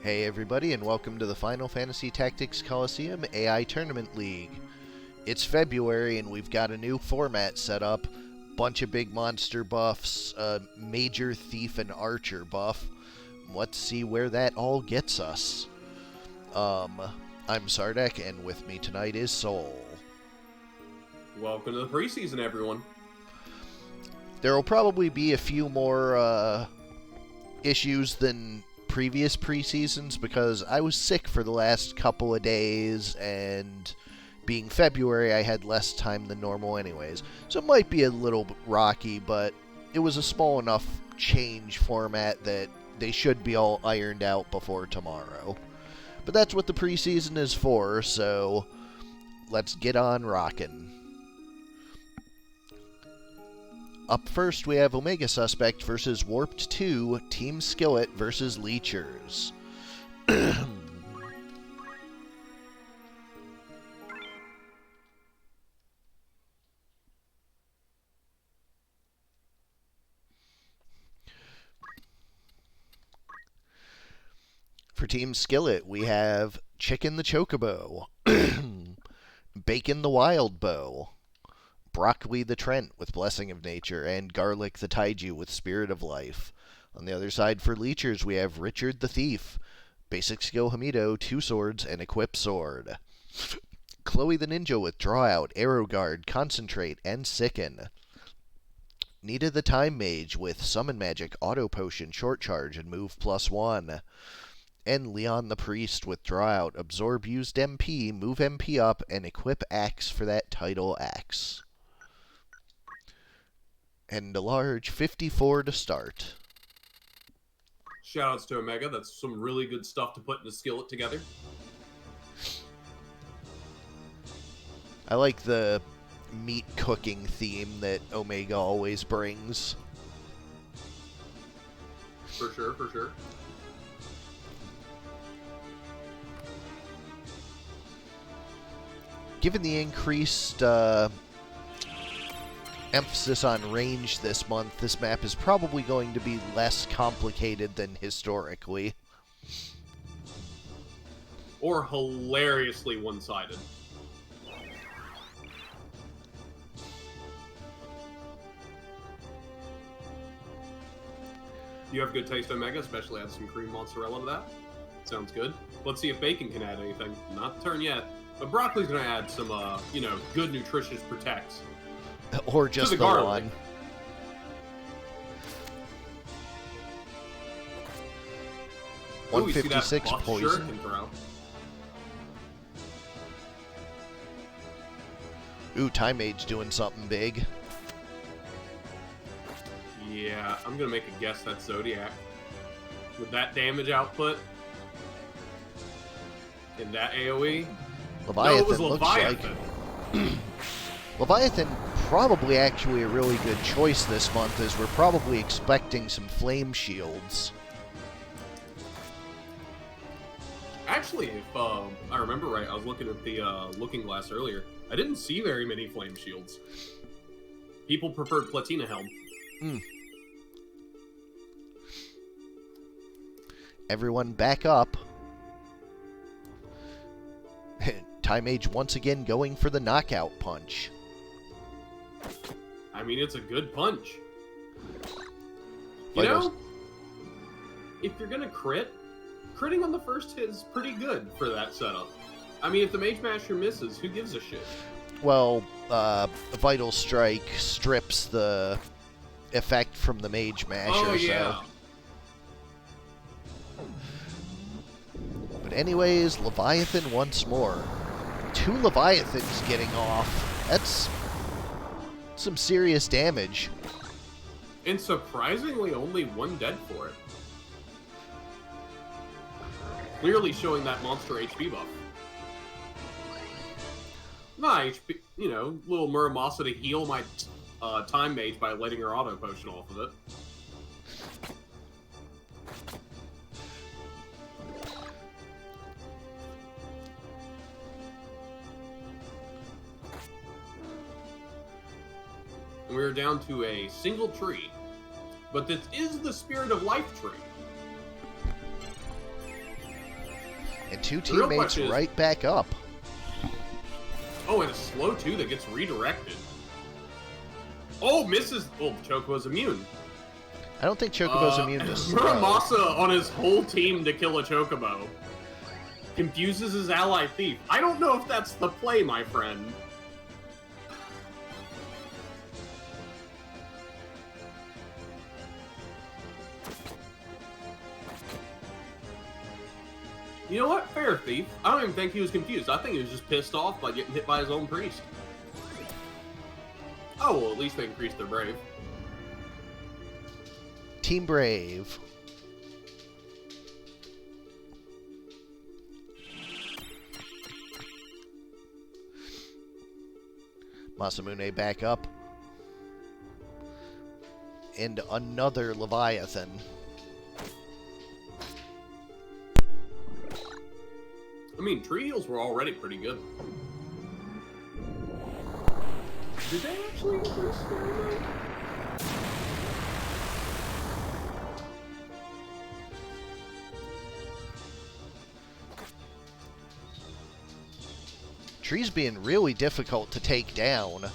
Hey everybody, and welcome to the Final Fantasy Tactics Colosseum AI Tournament League. It's February and we've got a new format set up. Bunch of big monster buffs, a major thief and archer buff. Let's see where that all gets us. I'm Sardek, and with me tonight is Soul. Welcome to the preseason, everyone. There will probably be a few more issues than previous preseasons because I was sick for the last couple of days, and being February I had less time than normal anyways, so it might be a little rocky, but it was a small enough change format that they should be all ironed out before tomorrow. But that's what the preseason is for, so let's get on rockin'. Up first, we have Omegasuspekt versus Warped 2, Team Skillet versus Leechers. For Team Skillet, we have Chicken the Chocobo, Bacon the Wild Bow, Broccoli the Trent with Blessing of Nature, and Garlic the Taiju with Spirit of Life. On the other side for Leechers, we have Richard the Thief, Basic Skill Hamido, 2 swords, and Equip Sword. Chloe the Ninja with Draw Out, Arrow Guard, Concentrate, and Sicken. Nita the Time Mage with Summon Magic, Auto Potion, Short Charge, and Move +1. And Leon the Priest with Draw Out, Absorb Used MP, Move MP up, and Equip Axe for that title axe. And a large 54 to start. Shoutouts to Omega. That's some really good stuff to put in a skillet together. I like the meat cooking theme that Omega always brings. For sure, for sure. Given the increased emphasis on range this month, this map is probably going to be less complicated than historically. Or hilariously one-sided. You have good taste, Omega, especially add some cream mozzarella to that. Sounds good. Let's see if bacon can add anything. Not the turn yet. But broccoli's going to add some, good nutritious protects. Or just the garlic. one. Ooh, 156 poison. Can throw. Ooh, Time Mage doing something big. Yeah, I'm going to make a guess that's Zodiac. With that damage output and that AoE. Leviathan no, it was looks Leviathan. like... Leviathan probably actually a really good choice this month, as we're probably expecting some flame shields. Actually, if I remember right, I was looking at the looking glass earlier. I didn't see very many flame shields. People preferred Platina Helm. Everyone back up. Time Mage once again going for the knockout punch. I mean, it's a good punch. You Vitals. know, if you're gonna critting on the first hit is pretty good for that setup. I mean, if the Mage Masher misses, who gives a shit? Well, Vital Strike strips the effect from the Mage Masher. Oh, yeah. So. But anyways, Leviathan once more. 2 Leviathans getting off. That's some serious damage. And surprisingly, only 1 dead for it. Clearly showing that monster HP buff. Nah, HP, little Muramasa to heal my Time Mage by letting her auto potion off of it. And we're down to a single tree. But this is the Spirit of Life tree. And two The real teammates question is- right back up. Oh, and a slow 2 that gets redirected. Oh, misses. Oh, Chocobo's immune. I don't think Chocobo's immune to slow. Muramasa on his whole team to kill a Chocobo. Confuses his ally Thief. I don't know if that's the play, my friend. You know what? Fair, Thief. I don't even think he was confused. I think he was just pissed off by getting hit by his own priest. Oh, well, at least they increased their brave. Team Brave. Masamune back up. And another Leviathan. I mean, tree heals were already pretty good. Did they actually increase their amount? Tree's being really difficult to take down.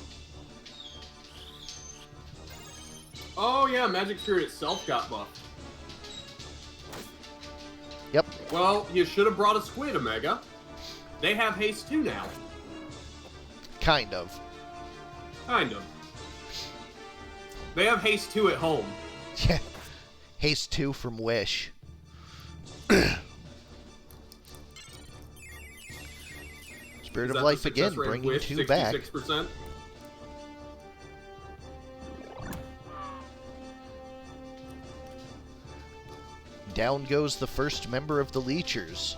Oh yeah, Magic Spirit itself got buffed. Yep. Well, you should have brought a squid, Omega. They have haste 2 now. Kind of. Kind of. They have haste 2 at home. Yeah. Haste 2 from Wish. Spirit Is of that Life the again, success rate of bringing Wish, 2 back. 66%? Down goes the first member of the Leechers.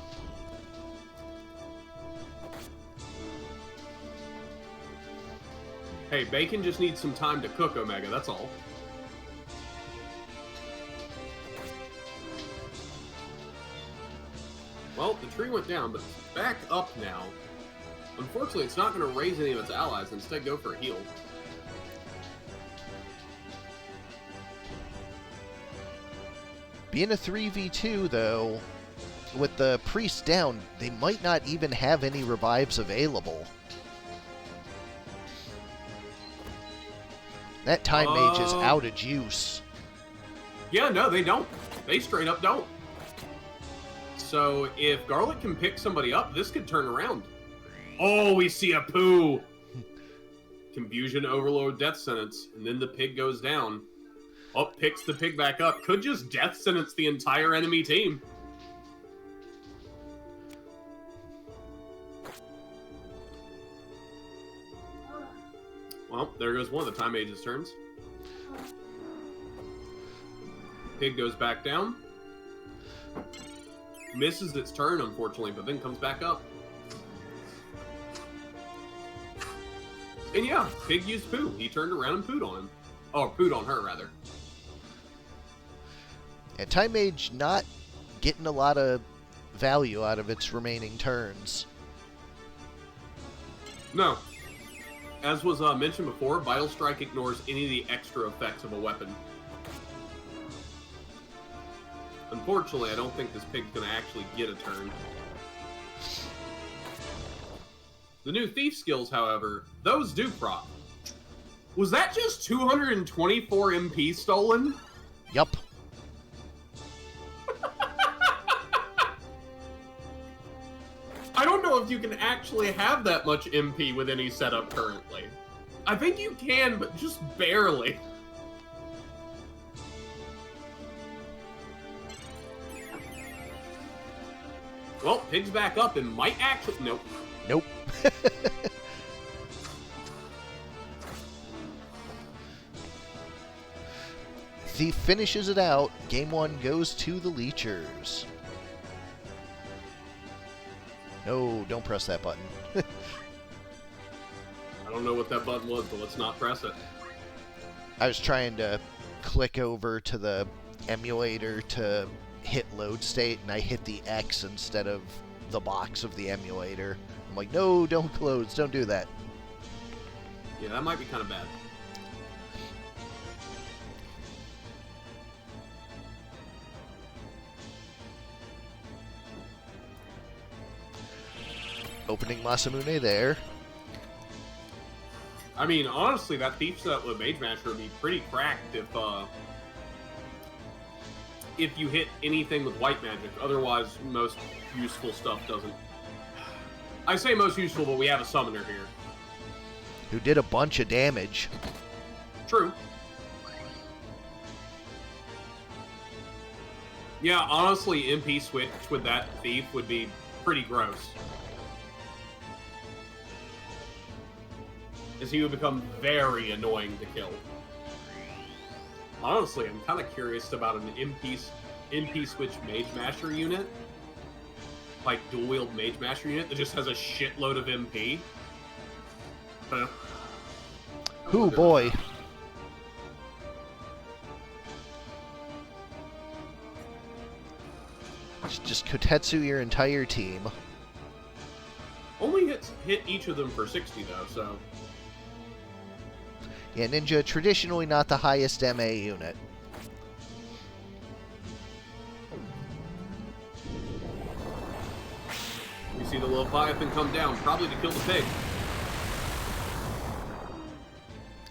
Hey, bacon just needs some time to cook, Omega, that's all. Well, the tree went down, but it's back up now. Unfortunately, it's not going to raise any of its allies, instead go for a heal. Being a 3v2, though, with the priest down, they might not even have any revives available. That time mage is out of juice. Yeah, no, they don't. They straight up don't. So if Garlic can pick somebody up, this could turn around. Oh, we see a poo. Confusion, Overload, Death Sentence, and then the pig goes down. Oh, picks the pig back up. Could just Death Sentence the entire enemy team. Well, there goes one of the time mage's turns. Pig goes back down. Misses its turn, unfortunately, but then comes back up. And yeah, Pig used poo. He turned around and pooed on him. Oh, pooed on her, rather. And Time Mage not getting a lot of value out of its remaining turns. No. As was mentioned before, Vital Strike ignores any of the extra effects of a weapon. Unfortunately, I don't think this pig's going to actually get a turn. The new Thief skills, however, those do proc. Was that just 224 MP stolen? Yup. I don't know if you can actually have that much MP with any setup currently. I think you can, but just barely. Well, Pig's back up and might actually... Nope. Nope. Thief finishes it out. Game 1 goes to the Leechers. No, don't press that button. I don't know what that button was, but let's not press it. I was trying to click over to the emulator to hit load state, and I hit the X instead of the box of the emulator. I'm like, no, don't close, don't do that. Yeah, that might be kind of bad. Opening Masamune there. I mean, honestly, that Thief set with Mage Masher would be pretty cracked if you hit anything with white magic. Otherwise, most useful stuff doesn't. I say most useful, but we have a summoner here. Who did a bunch of damage. True. Yeah, honestly, MP switch with that Thief would be pretty gross. As he would become very annoying to kill. Honestly, I'm kind of curious about an MP switch Mage Masher unit. Like, dual-wield Mage Masher unit that just has a shitload of MP. Ooh, boy. Just Kotetsu your entire team. Only hit each of them for 60, though, so... Yeah, Ninja, traditionally not the highest MA unit. You see the Leviathan come down, probably to kill the pig.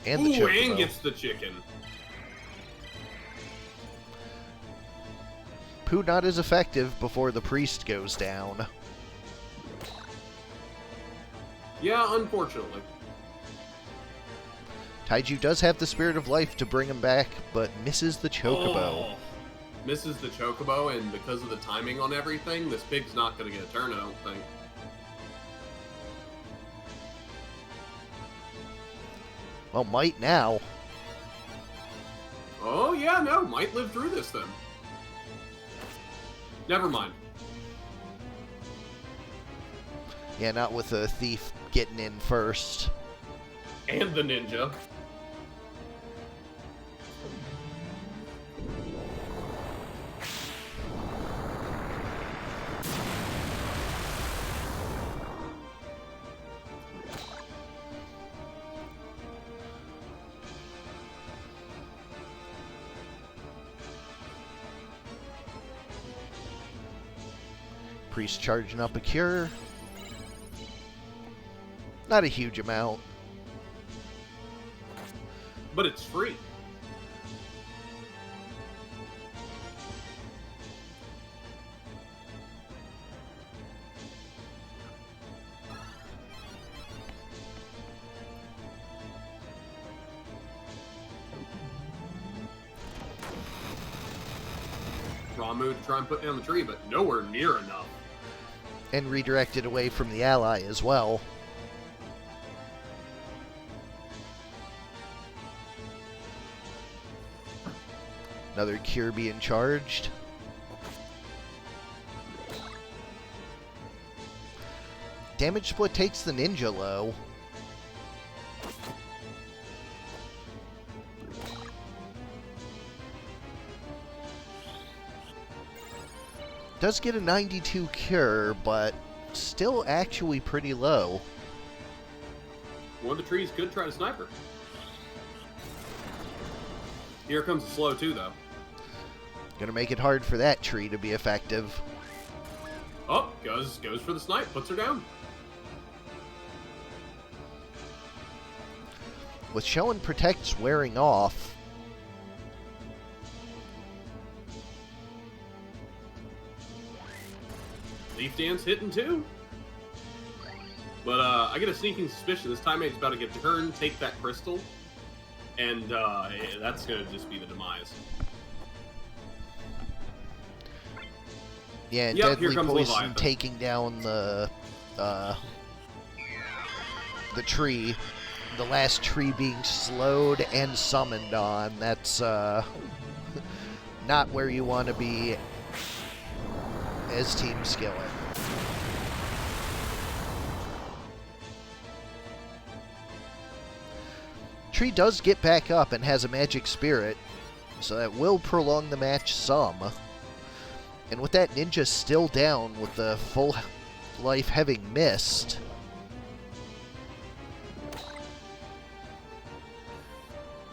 And the Chocobo. And gets the chicken. Pooh not as effective before the priest goes down. Yeah, unfortunately. Taiju does have the Spirit of Life to bring him back, but misses the Chocobo. Oh, misses the Chocobo, and because of the timing on everything, this pig's not going to get a turn, I don't think. Well, might now. Oh, yeah, no, might live through this, then. Never mind. Yeah, not with the Thief getting in first. And the Ninja. Priest charging up a cure. Not a huge amount. But it's free. Ramu to try and put down the tree, but nowhere near enough. And redirected away from the ally as well. Another cure being charged. Damage split takes the Ninja low. Does get a 92 cure, but still actually pretty low. One of the trees could try to snipe her. Here comes the slow too, though. Gonna make it hard for that tree to be effective. Oh, goes for the snipe, puts her down. With Show and Protect's wearing off, Leaf Dance hitting too. But I get a sneaking suspicion this Time Mage's about to get turn, take that crystal, and that's going to just be the demise. yeah, Yep, Deadly here comes Poison Leviathan. taking down the tree. The last tree being slowed and summoned on. That's not where you want to be as Team Skillet. Tree does get back up and has a magic spirit, so that will prolong the match some. And with that Ninja still down with the full life having missed,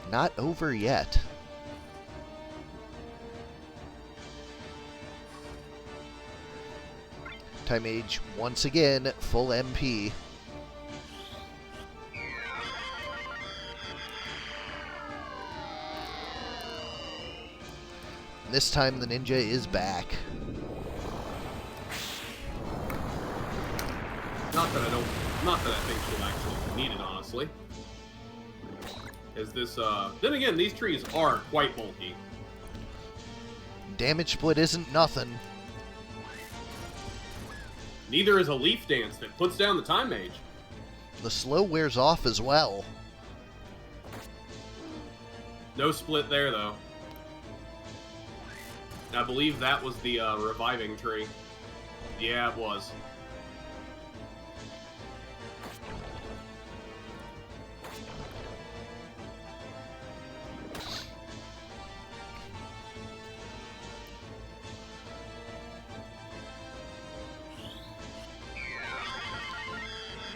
not over yet. Anti-Mage, once again, full MP. This time the ninja is back. Not that I think she'll actually need it, honestly. Is this, then again, these trees are quite bulky. Damage split isn't nothing. Neither is a Leaf Dance that puts down the Time Mage. The slow wears off as well. No split there, though. I believe that was the reviving tree. Yeah, it was.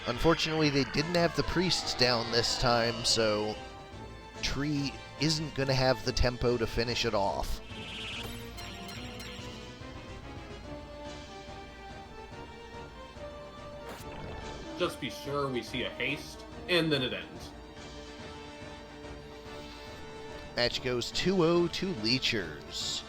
Unfortunately, they didn't have the priests down this time, so Tree isn't going to have the tempo to finish it off. Just be sure we see a haste, and then it ends. Match goes 2-0 to Leechers.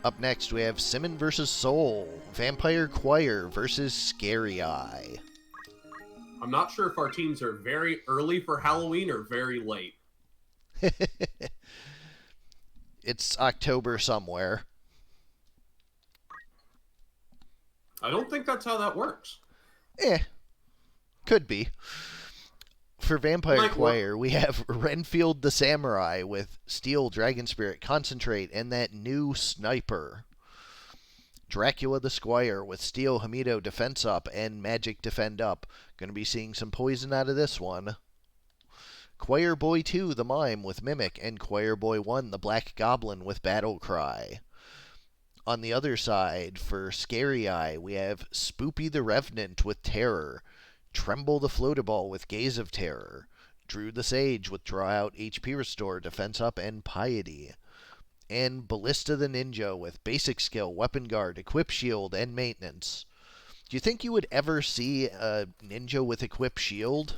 Up next, we have Simmon versus Soul, Vampire Choir versus Scary Eye. I'm not sure if our teams are very early for Halloween or very late. It's October somewhere. I don't think that's how that works. Could be. For Vampire Choir, we have Renfield the Samurai with Steel, Dragon Spirit, Concentrate, and that new Sniper. Dracula the Squire with Steel, Hamido, Defense Up, and Magic Defend Up. Going to be seeing some poison out of this one. Choir Boy 2, the Mime with Mimic, and Choir Boy 1, the Black Goblin with Battle Cry. On the other side, for Scary Eye, we have Spoopy the Revenant with Terror, Tremble the Floataball with Gaze of Terror, Drew the Sage with Draw Out, HP Restore, Defense Up, and Piety, and Ballista the Ninja with Basic Skill, Weapon Guard, Equip Shield, and Maintenance. Do you think you would ever see a ninja with Equip Shield?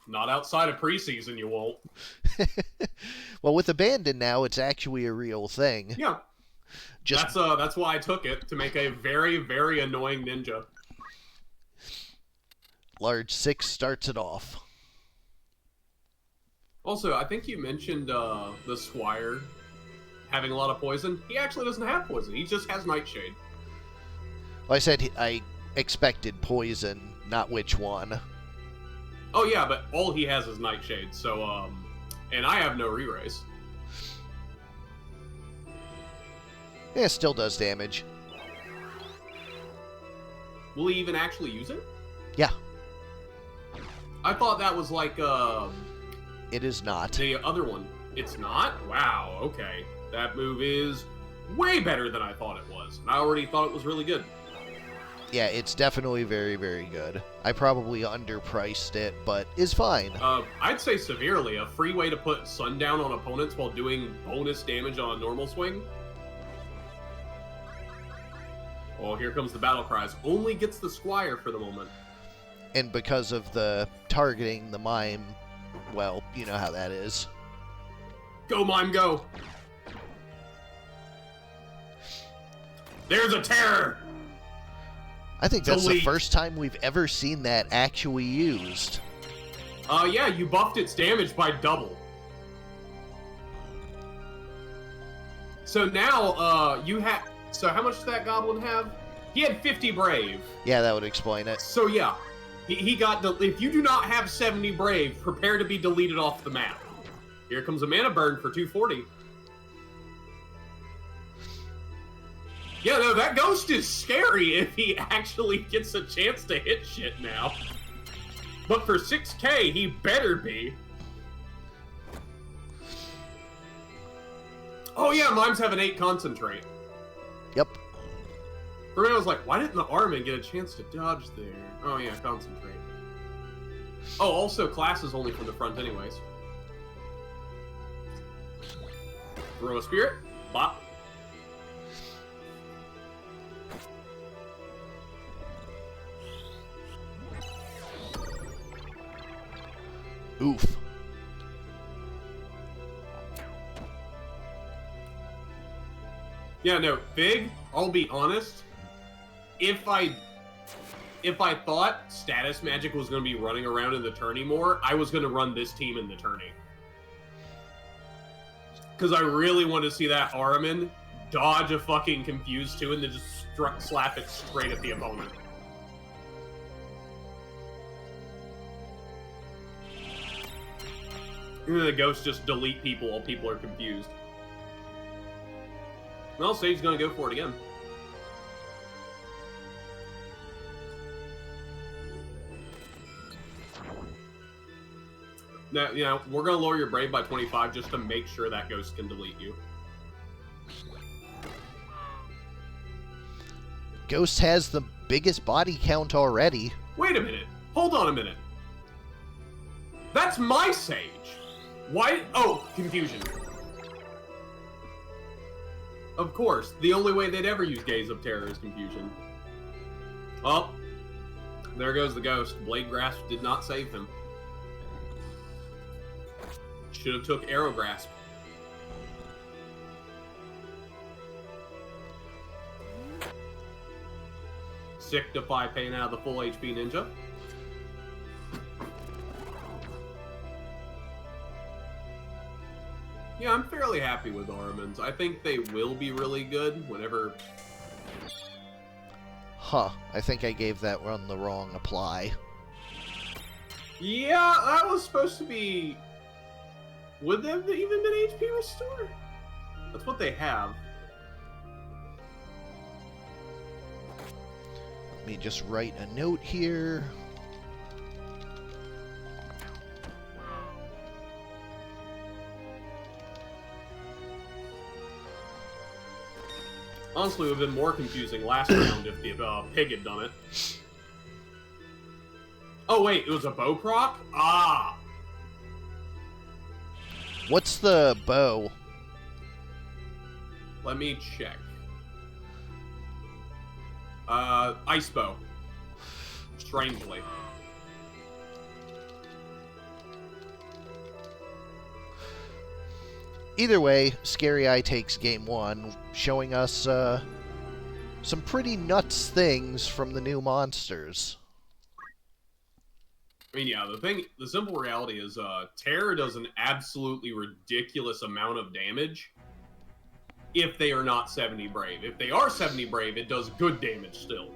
Not outside of preseason, you won't. Well, with Abandon now, it's actually a real thing. Yeah. That's why I took it, to make a very, very annoying ninja. Large 6 starts it off. Also, I think you mentioned the Squire having a lot of poison. He actually doesn't have poison. He just has Nightshade. Well, I said I expected poison, not which one. Oh yeah, but all he has is Nightshade, so, and I have no re-raise. Yeah, still does damage. Will he even actually use it? Yeah. I thought that was like, It is not. the other one. It's not? Wow, okay. That move is way better than I thought it was. And I already thought it was really good. Yeah, it's definitely very, very good. I probably underpriced it, but is fine. I'd say severely. A free way to put Sundown on opponents while doing bonus damage on a normal swing. Oh, here comes the battle cries. Only gets the Squire for the moment. And because of the targeting the Mime, well, you know how that is. Go, Mime, go! There's a terror! I think that's Delete. the first time we've ever seen that actually used. Yeah, you buffed its damage by double. So now, you have... So how much does that goblin have? He had 50 Brave. Yeah, that would explain it. So yeah, he got... If you do not have 70 Brave, prepare to be deleted off the map. Here comes a mana burn for 240. Yeah, no, that ghost is scary if he actually gets a chance to hit shit now. But for 6k, he better be. Oh yeah, Mimes have an 8 concentrate. Yep. For me, I was like, why didn't the Armin get a chance to dodge there? Oh yeah, concentrate. Oh, also, class is only from the front anyways. Throw a spirit. Bop. Oof. Yeah, no, Fig, I'll be honest. If I thought Status Magic was going to be running around in the tourney more, I was going to run this team in the tourney. Because I really want to see that Ahriman dodge a fucking Confuse 2 and then just slap it straight at the opponent. And then the Ghost just delete people while people are confused. Well, Sage's going to go for it again. Now, you know, we're going to lower your Brave by 25 just to make sure that Ghost can delete you. Ghost has the biggest body count already. Wait a minute. Hold on a minute. That's my Sage. Why? Oh, confusion. Of course. The only way they'd ever use Gaze of Terror is confusion. Oh. There goes the Ghost. Blade Grasp did not save him. Should have took Arrow Grasp. Sick Defy Pain out of the full HP Ninja. Yeah, I'm fairly happy with Ahriman's. I think they will be really good whenever... Huh. I think I gave that one the wrong apply. Yeah, that was supposed to be... Would they have even been HP Restore? That's what they have. Let me just write a note here. Honestly, it would have been more confusing last round if the pig had done it. Oh wait, it was a bow proc? Ah! What's the bow? Let me check. Ice bow. Strangely. Either way, Scary Eye takes game one, showing us some pretty nuts things from the new monsters. I mean, yeah, the simple reality is, Terror does an absolutely ridiculous amount of damage if they are not 70 Brave. If they are 70 Brave, it does good damage still.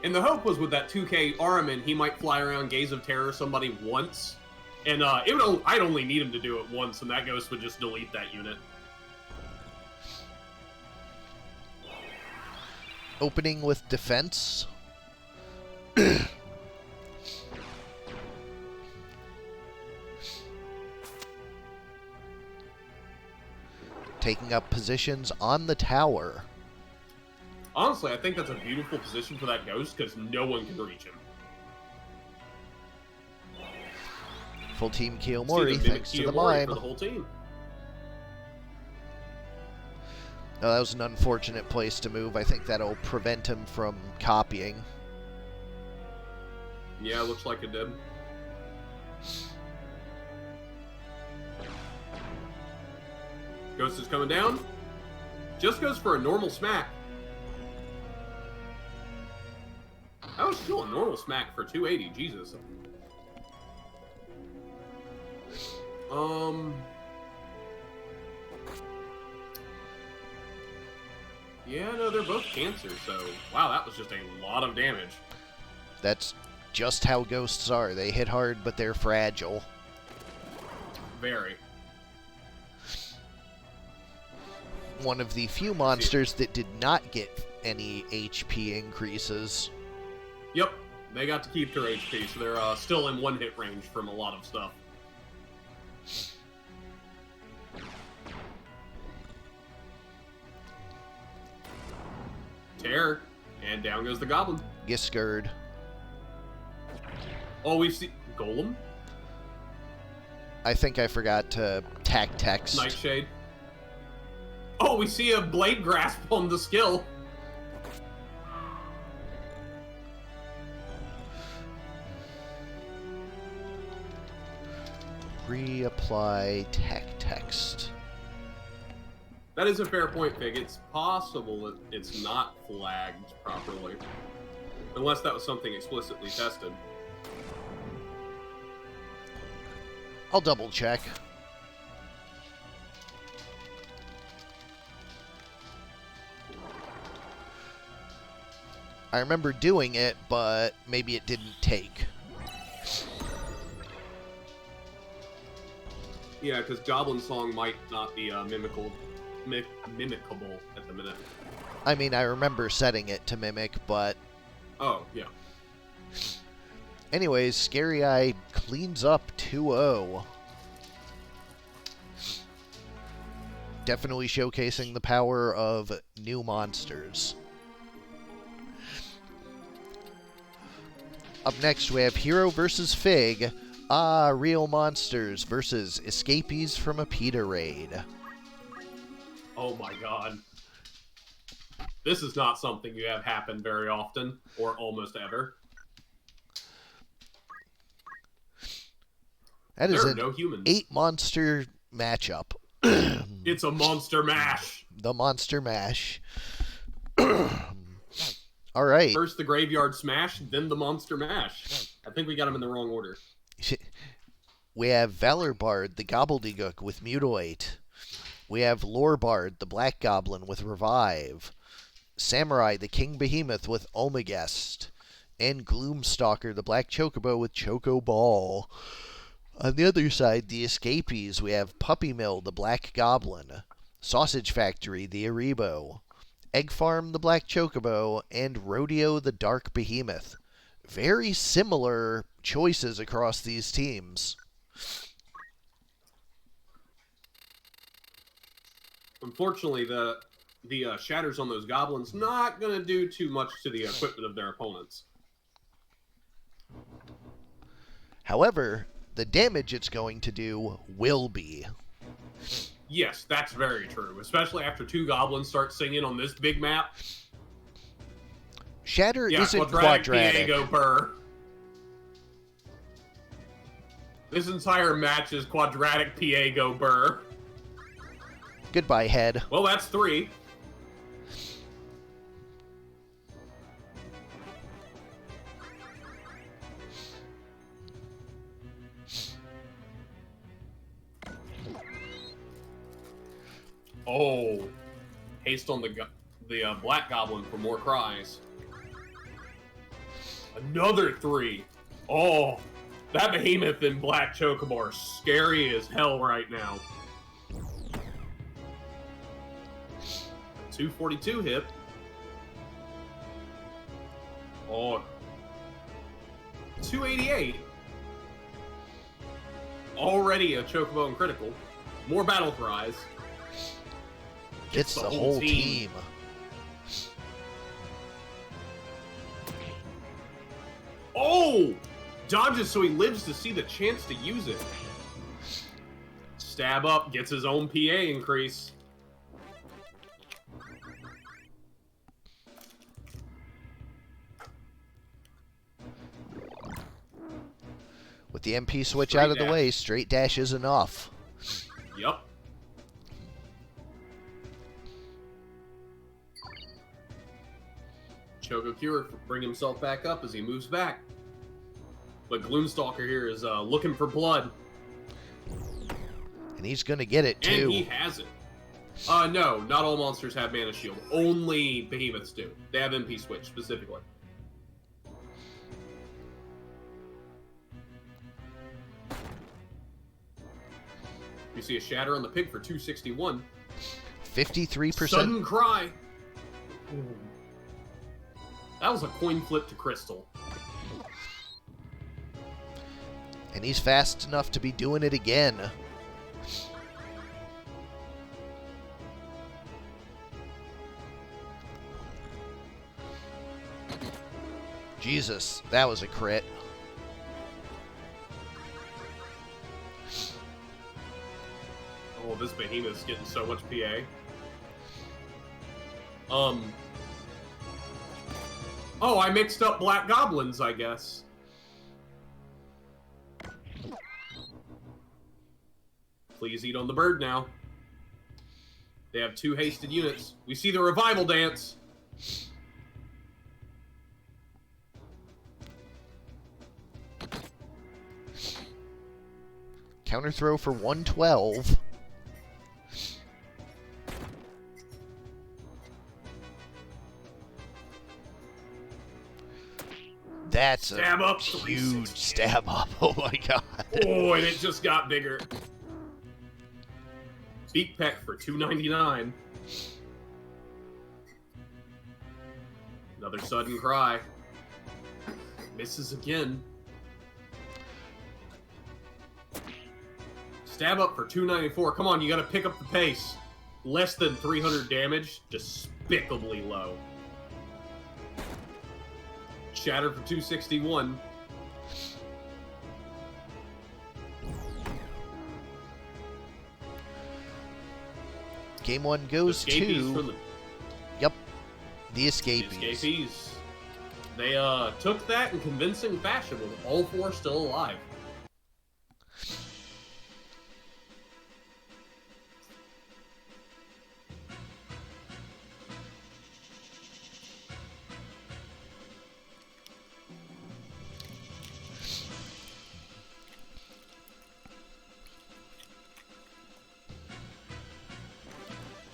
And the hope was with that 2K Ahriman, he might fly around Gaze of Terror somebody once, and I'd only need him to do it once, and that Ghost would just delete that unit. Opening with defense. Taking up positions on the tower. Honestly, I think that's a beautiful position for that Ghost, because no one can reach him. Full team Kiyomori, thanks to the mime. For the whole team. Oh, that was an unfortunate place to move. I think that'll prevent him from copying. Yeah, looks like it did. Ghost is coming down. Just goes for a normal smack. That was still a normal smack for 280, Jesus. Yeah, no, they're both cancer, so... Wow, that was just a lot of damage. That's just how ghosts are. They hit hard, but they're fragile. Very. One of the few monsters that did not get any HP increases. Yep, they got to keep their HP, so they're still in one-hit range from a lot of stuff. Terror, and down goes the Goblin. Gisgard. Oh, we see... Golem? I think I forgot to tag text. Nightshade. Oh, we see a Blade Grasp on the skill. Reapply tag text. That is a fair point, Fig. It's possible that it's not flagged properly. Unless that was something explicitly tested. I'll double check. I remember doing it, but maybe it didn't take. Yeah, because Goblin Song might not be mimicable at the minute. I mean, I remember setting it to mimic, but... Oh, yeah. Anyways, Scary Eye cleans up 2-0. Definitely showcasing the power of new monsters. Up next, we have Hero versus Fig. Real monsters versus escapees from a PETA raid. Oh my god. This is not something you have happen very often, or almost ever. That is there are an no humans. 8-monster matchup. It's a monster mash. The monster mash. All right. First the graveyard smash, then the monster mash. I think we got them in the wrong order. We have Valor Bard, the Gobbledygook with Mutilate. We have Lore Bard, the Black Goblin with Revive. Samurai, the King Behemoth with Omegast. And Gloomstalker, the Black Chocobo with Choco Ball. On the other side, the escapees, we have Puppy Mill, the Black Goblin. Sausage Factory, the Aribo. Egg Farm, the Black Chocobo. And Rodeo, the Dark Behemoth. Very similar choices across these teams. Unfortunately, the shatters on those goblins not going to do too much to the equipment of their opponents. However, the damage it's going to do will be. Yes, that's very true. Especially after 2 goblins start singing on this big map. Shatter isn't quadratic. Piego Burr. This entire match is quadratic Piego Burr. Goodbye, head. Well, that's 3. Oh, haste on the Black Goblin for more cries. Another 3. Oh, that Behemoth and Black Chocobo are scary as hell right now. 242 hit. Oh, 288. Already a Chocobo and critical. More battle cries. It's the whole team. Oh! Dodges so he lives to see the chance to use it. Stab up, gets his own PA increase. With the MP switch out of the way, straight dash is enough. Yep. Choco Cure bring himself back up as he moves back. But Gloomstalker here is looking for blood. And he's going to get it, too. And he has it. No, not all monsters have Mana Shield. Only Behemoths do. They have MP Switch, specifically. You see a Shatter on the pig for 261. 53%. Sudden Cry. Ooh. That was a coin flip to Crystal. And he's fast enough to be doing it again. Jesus, that was a crit. this behemoth's getting so much PA. Oh, I mixed up Black Goblins, I guess. Please eat on the bird now. They have 2 hasted units. We see the revival dance. Counter throw for 112. That's stab a up, huge stab up. Oh my god. Oh, and it just got bigger. Beak peck for 299. Another sudden cry. Misses again. Stab up for 294. Come on, you gotta pick up the pace. Less than 300 damage. Despicably low. Shatter for 261. Game 1 goes to... Yep. The Escapees. The Escapees. They took that in convincing fashion with all 4 still alive.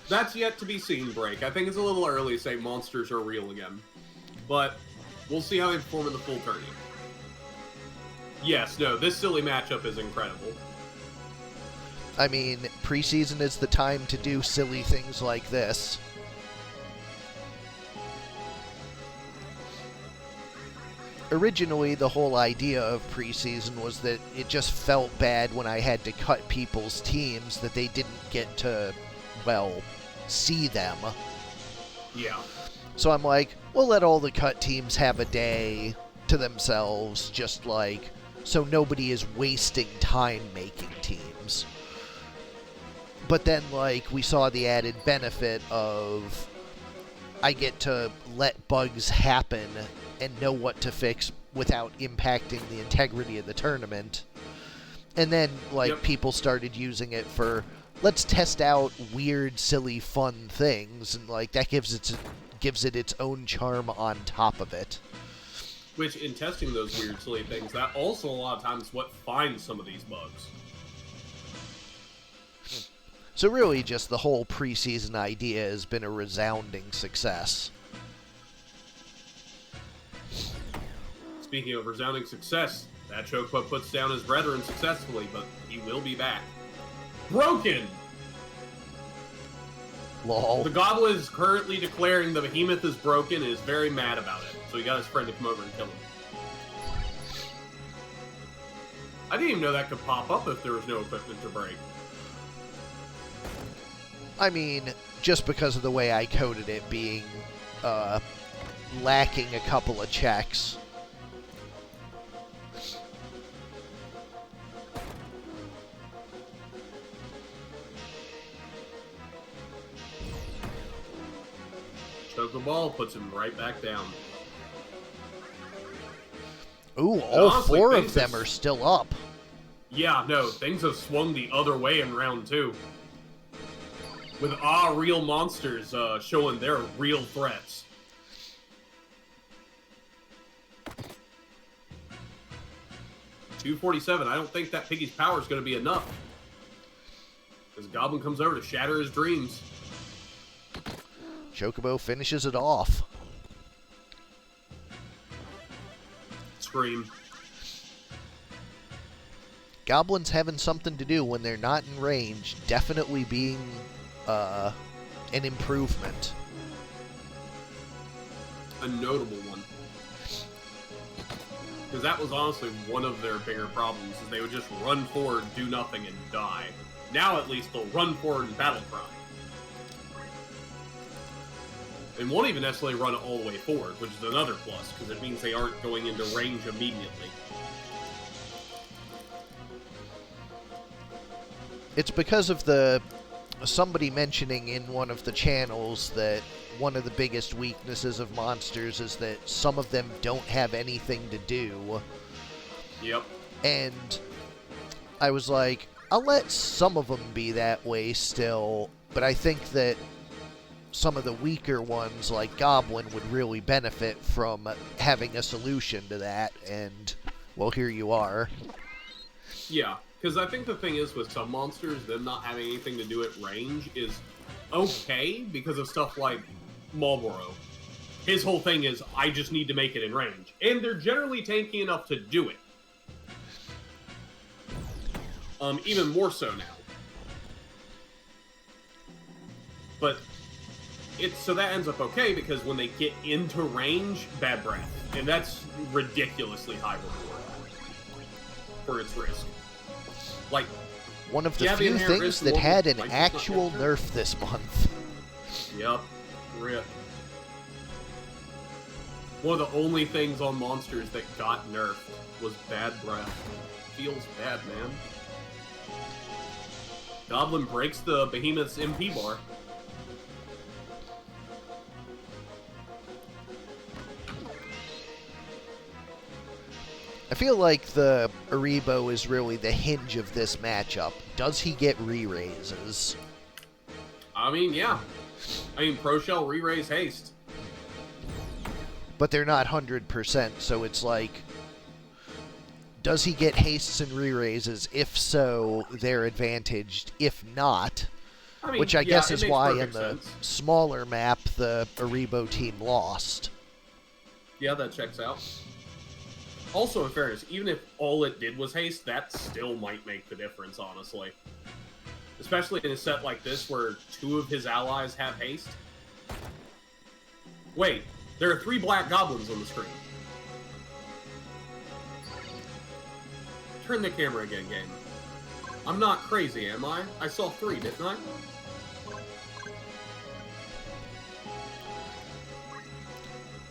That's yet to be seen, Break. I think it's a little early to say monsters are real again. But we'll see how they perform in the full tourney. Yes, no, this silly matchup is incredible. I mean, preseason is the time to do silly things like this. Originally, the whole idea of preseason was that it just felt bad when I had to cut people's teams that they didn't get to, well, see them. Yeah. So I'm like, we'll let all the cut teams have a day to themselves, just like, so nobody is wasting time making teams. But then, like, we saw the added benefit of I get to let bugs happen and know what to fix without impacting the integrity of the tournament. And then, like, people started using it for, let's test out weird, silly, fun things, and, like, that gives it its own charm on top of it. Which, in testing those weird, silly things, that also a lot of times what finds some of these bugs. So really, just the whole preseason idea has been a resounding success. Speaking of resounding success, that Chocobo puts down his brethren successfully, but he will be back. Broken! Lol. The Goblin is currently declaring the Behemoth is broken and is very mad about it, so he got his friend to come over and kill him. I didn't even know that could pop up if there was no equipment to break. I mean, just because of the way I coded it being lacking a couple of checks. Chocoball puts him right back down. Ooh, all honestly, 4 of them are still up. Yeah, no, things have swung the other way in round 2. With real monsters showing their real threats. $247. I don't think that Piggy's power is going to be enough. As Goblin comes over to shatter his dreams. Chocobo finishes it off. Scream. Goblins having something to do when they're not in range, definitely being an improvement. A notable one. Because that was honestly one of their bigger problems, is they would just run forward, do nothing, and die. Now at least they'll run forward and battle cry. They won't even necessarily run all the way forward, which is another plus, because it means they aren't going into range immediately. It's because of the somebody mentioning in one of the channels that one of the biggest weaknesses of monsters is that some of them don't have anything to do. Yep. And I was like, I'll let some of them be that way still, but I think that some of the weaker ones, like Goblin, would really benefit from having a solution to that, and, well, here you are. Yeah, because I think the thing is with some monsters, them not having anything to do at range is okay because of stuff like Marlboro. His whole thing is, I just need to make it in range. And they're generally tanky enough to do it. Even more so now. But so that ends up okay because when they get into range, bad breath. And that's ridiculously high reward for its risk. Like, one of the few things that had an actual nerf this month. Yep. Rip. One of the only things on monsters that got nerfed was bad breath. Feels bad, man. Goblin breaks the Behemoth's MP bar. I feel like the Aribo is really the hinge of this matchup. Does he get re-raises? I mean, yeah. I mean, Pro Shell re-raise haste. But they're not 100%, so it's like, does he get hastes and re-raises? If so, they're advantaged. If not, I mean, which I guess it is makes why in perfect the sense. smaller map, the Aribo team lost. Yeah, that checks out. Also, in fairness, even if all it did was haste, that still might make the difference, honestly. Especially in a set like this where 2 of his allies have haste. Wait, there are 3 black goblins on the screen. Turn the camera again, game. I'm not crazy, am I? I saw 3, didn't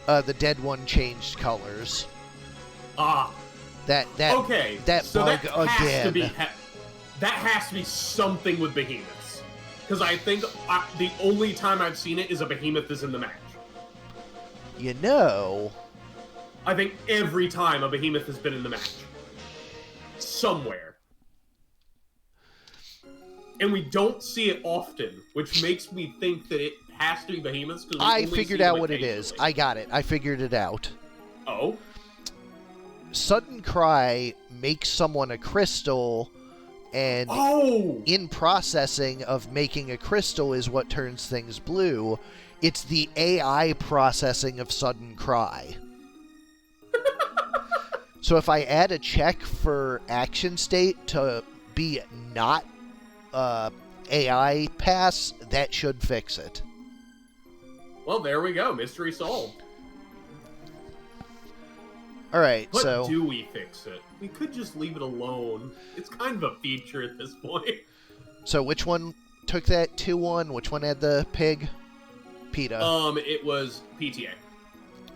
I? The dead one changed colors. Ah. Okay. That so bug that has again. To be that has to be something with behemoths. Because I think the only time I've seen it is a behemoth is in the match. You know, I think every time a behemoth has been in the match. Somewhere. And we don't see it often, which makes me think that it has to be behemoths. I figured out what it is. I got it. I figured it out. Oh? Sudden Cry makes someone a crystal, and in processing of making a crystal is what turns things blue. It's the AI processing of Sudden Cry. So if I add a check for action state to be not AI pass, that should fix it. Well, there we go. Mystery solved. Alright, but so... do we fix it? We could just leave it alone. It's kind of a feature at this point. So which one took that 2-1? Which one had the pig? PETA. It was PTA.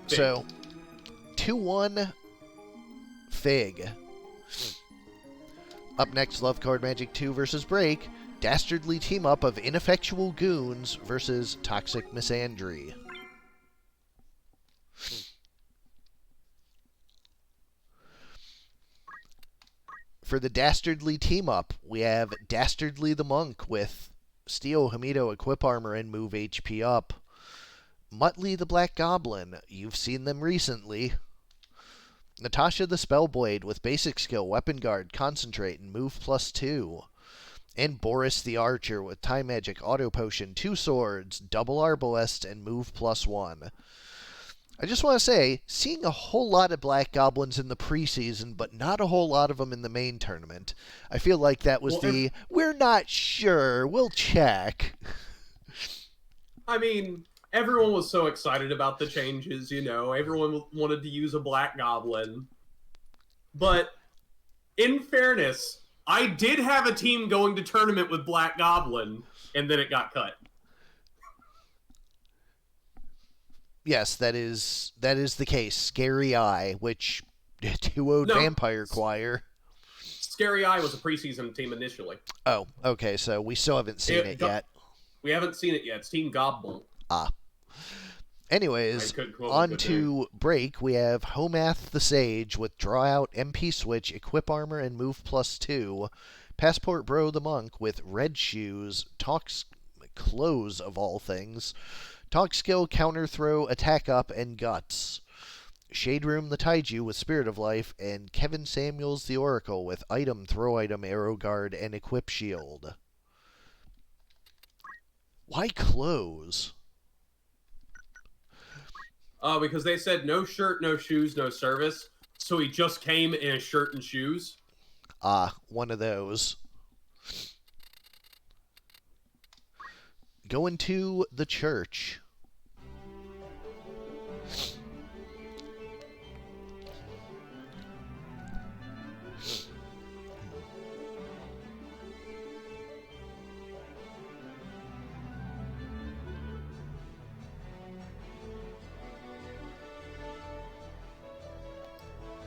Fig. So, 2-1 Fig. Up next, Love Card Magic 2 versus Break. Dastardly team up of Ineffectual Goons versus Toxic Misandry. For the Dastardly team-up, we have Dastardly the Monk with Steel, Hamido, Equip Armor, and Move HP up. Muttley the Black Goblin, you've seen them recently. Natasha the Spellblade with Basic Skill, Weapon Guard, Concentrate, and Move +2. And Boris the Archer with Time Magic, Auto Potion, 2 Swords, Double Arbalest, and Move +1. I just want to say, seeing a whole lot of Black Goblins in the preseason, but not a whole lot of them in the main tournament. I feel like that was we're not sure, we'll check. I mean, everyone was so excited about the changes, you know. Everyone wanted to use a Black Goblin. But, in fairness, I did have a team going to tournament with Black Goblin, and then it got cut. Yes, that is the case. Scary Eye, which 2-0'd Vampire Choir. Scary Eye was a preseason team initially. Oh, okay, so we still haven't seen it yet. We haven't seen it yet. It's Team Gobble. Ah. Anyways, on to break, we have Homath the Sage with Draw Out, MP Switch, Equip Armor, and Move +2. Passport Bro the Monk with Red Shoes, Talks Clothes of all things. Talk Skill, Counter Throw, Attack Up, and Guts. Shade Room the Taiju with Spirit of Life, and Kevin Samuels the Oracle with Item, Throw Item, Arrow Guard, and Equip Shield. Why clothes? Because they said no shirt, no shoes, no service. So he just came in a shirt and shoes. One of those. Going to the church.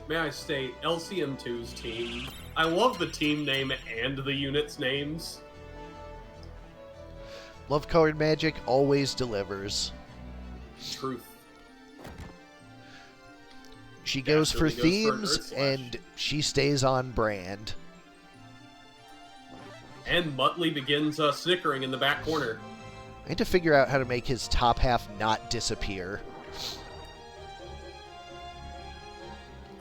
May I state, LCM2's team. I love the team name and the units' names. Love Colored Magic always delivers. Truth. She goes for themes, and she stays on brand. And Muttley begins snickering in the back corner. I need to figure out how to make his top half not disappear.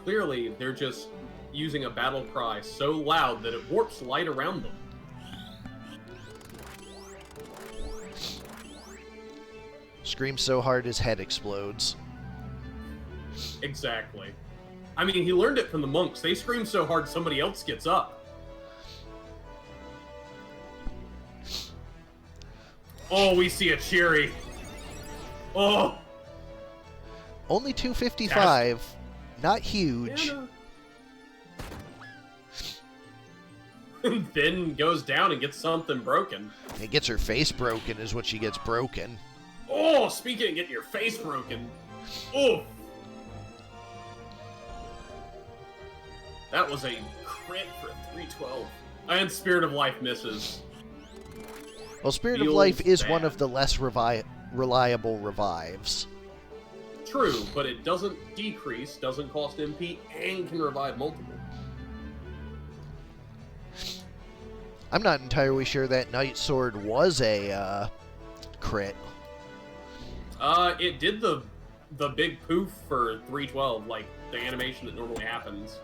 Clearly, they're just using a battle cry so loud that it warps light around them. Screams so hard his head explodes. Exactly. I mean, he learned it from the monks. They scream so hard somebody else gets up. Oh, we see a Cherry. Oh! Only 255. Not huge. Yeah, no. Then goes down and gets something broken. And gets her face broken is what she gets broken. Oh, speaking of getting your face broken. Oh! That was a crit for 312. And Spirit of Life misses. Well, Spirit of Life is one of the less reliable revives. True, but it doesn't decrease, doesn't cost MP, and can revive multiple. I'm not entirely sure that Night Sword was a crit. It did the big poof for 312, like the animation that normally happens.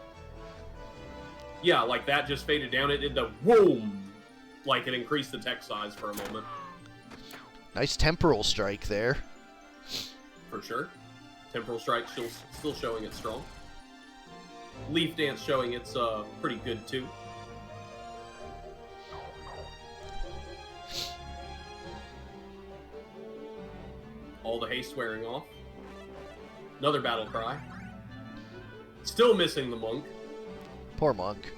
Yeah, like that just faded down. It did the whoom, like it increased the text size for a moment. Nice temporal strike there. For sure. Temporal Strike still showing it's strong. Leaf Dance showing it's pretty good too. All the haste wearing off. Another battle cry. Still missing the monk. Poor monk.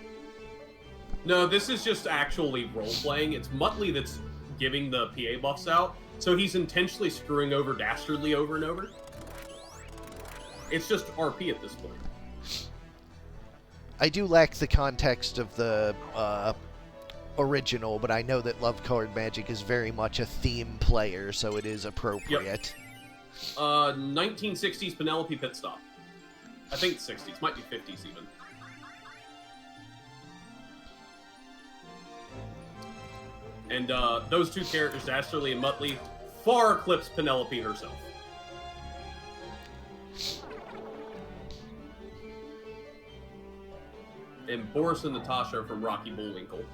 No, this is just actually role-playing. It's Muttley that's giving the PA buffs out, so he's intentionally screwing over Dastardly over and over. It's just RP at this point. I do lack the context of the original, but I know that Love Colored Magic is very much a theme player, so it is appropriate. Yep. 1960s Penelope Pit Stop. I think 60s, might be 50s even. And those two characters, Dastardly and Muttley, far eclipse Penelope herself. And Boris and Natasha from Rocky Bullwinkle.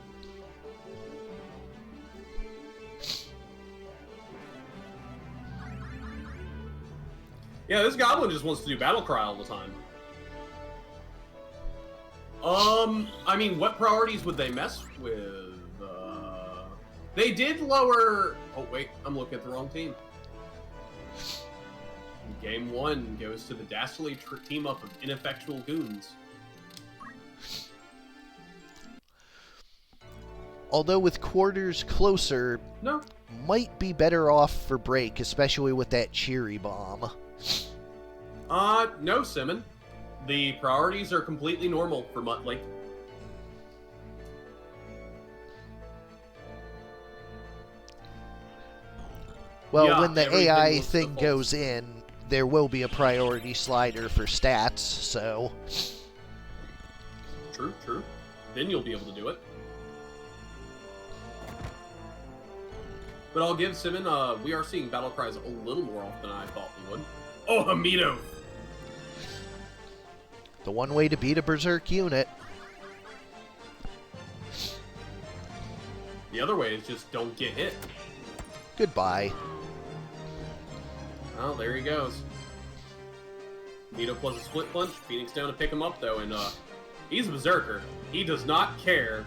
Yeah, this goblin just wants to do battle cry all the time. I mean, what priorities would they mess with? They did lower... Oh, wait, I'm looking at the wrong team. Game 1 goes to the Dastardly team-up of ineffectual goons. Although with quarters closer, No. might be better off for break, especially with that Cheery Bomb. No, Simmon. The priorities are completely normal for Muttley. Well, Yeah, when the everything AI looks thing default. goes in, there will be a priority slider for stats, so... True, true. Then you'll be able to do it. But I'll give Simmon, we are seeing battle cries a little more often than I thought we would. Oh, Hamito! The one way to beat a Berserk unit. The other way is just don't get hit. Goodbye. Oh, there he goes. Hamito plus a split punch. Phoenix down to pick him up, though, and he's a Berserker. He does not care.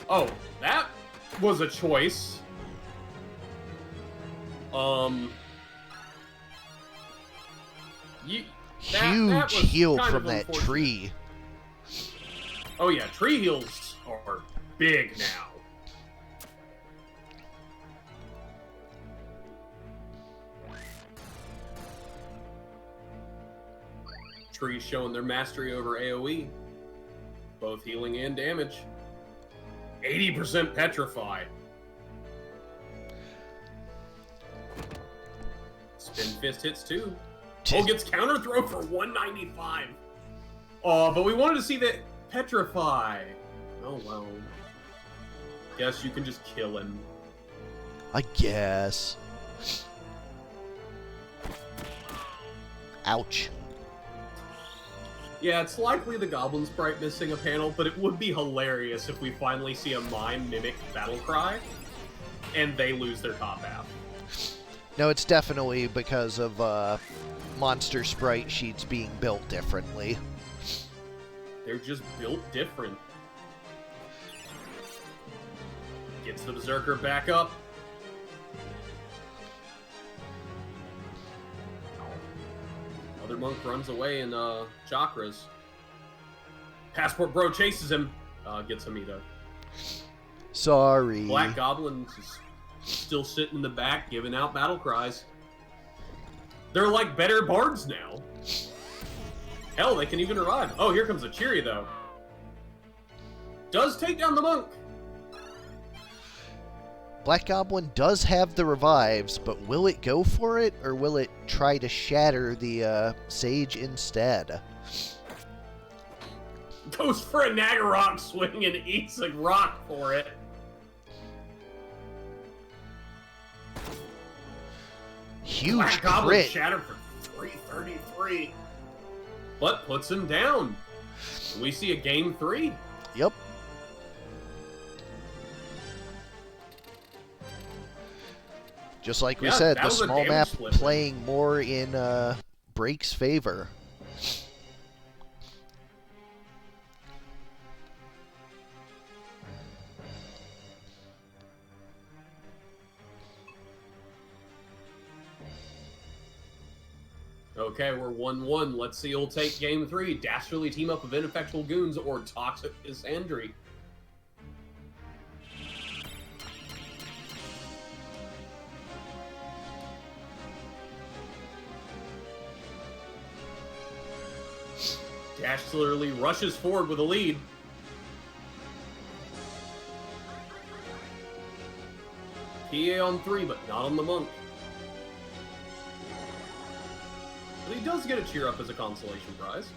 Oh, that was a choice. Huge heal from that tree. Oh yeah, tree heals are big now. Trees showing their mastery over AoE. Both healing and damage. 80% petrify. Spin fist hits too. Oh, gets counter throw for 195. Oh, but we wanted to see that petrify. Oh well. Guess you can just kill him. I guess. Ouch. Yeah, it's likely the Goblin Sprite missing a panel, but it would be hilarious if we finally see a mime mimic Battle Cry, and they lose their top half. No, it's definitely because of monster sprite sheets being built differently. They're just built different. Gets the Berserker back up. Other monk runs away in chakras. Passport Bro chases him. Gets Hamito. Sorry. Black Goblin is still sitting in the back giving out battle cries. They're like better bards now. Hell, they can even revive. Oh, here comes a Cheery, though. Does take down the monk. Black Goblin does have the revives, but will it go for it, or will it try to shatter the Sage instead? Goes for a Nagarok swing and eats a rock for it. Huge Black Goblin crit. shattered for 333. But puts him down. We see a game 3. Yep. Just like we said, the small map playing more in Break's favor. Okay, we're 1-1. Let's see who'll take game 3. Dastardly team up of ineffectual goons or Toxic Isandri. Dastardly rushes forward with a lead. PA on 3, but not on the monk. But he does get a cheer up as a consolation prize.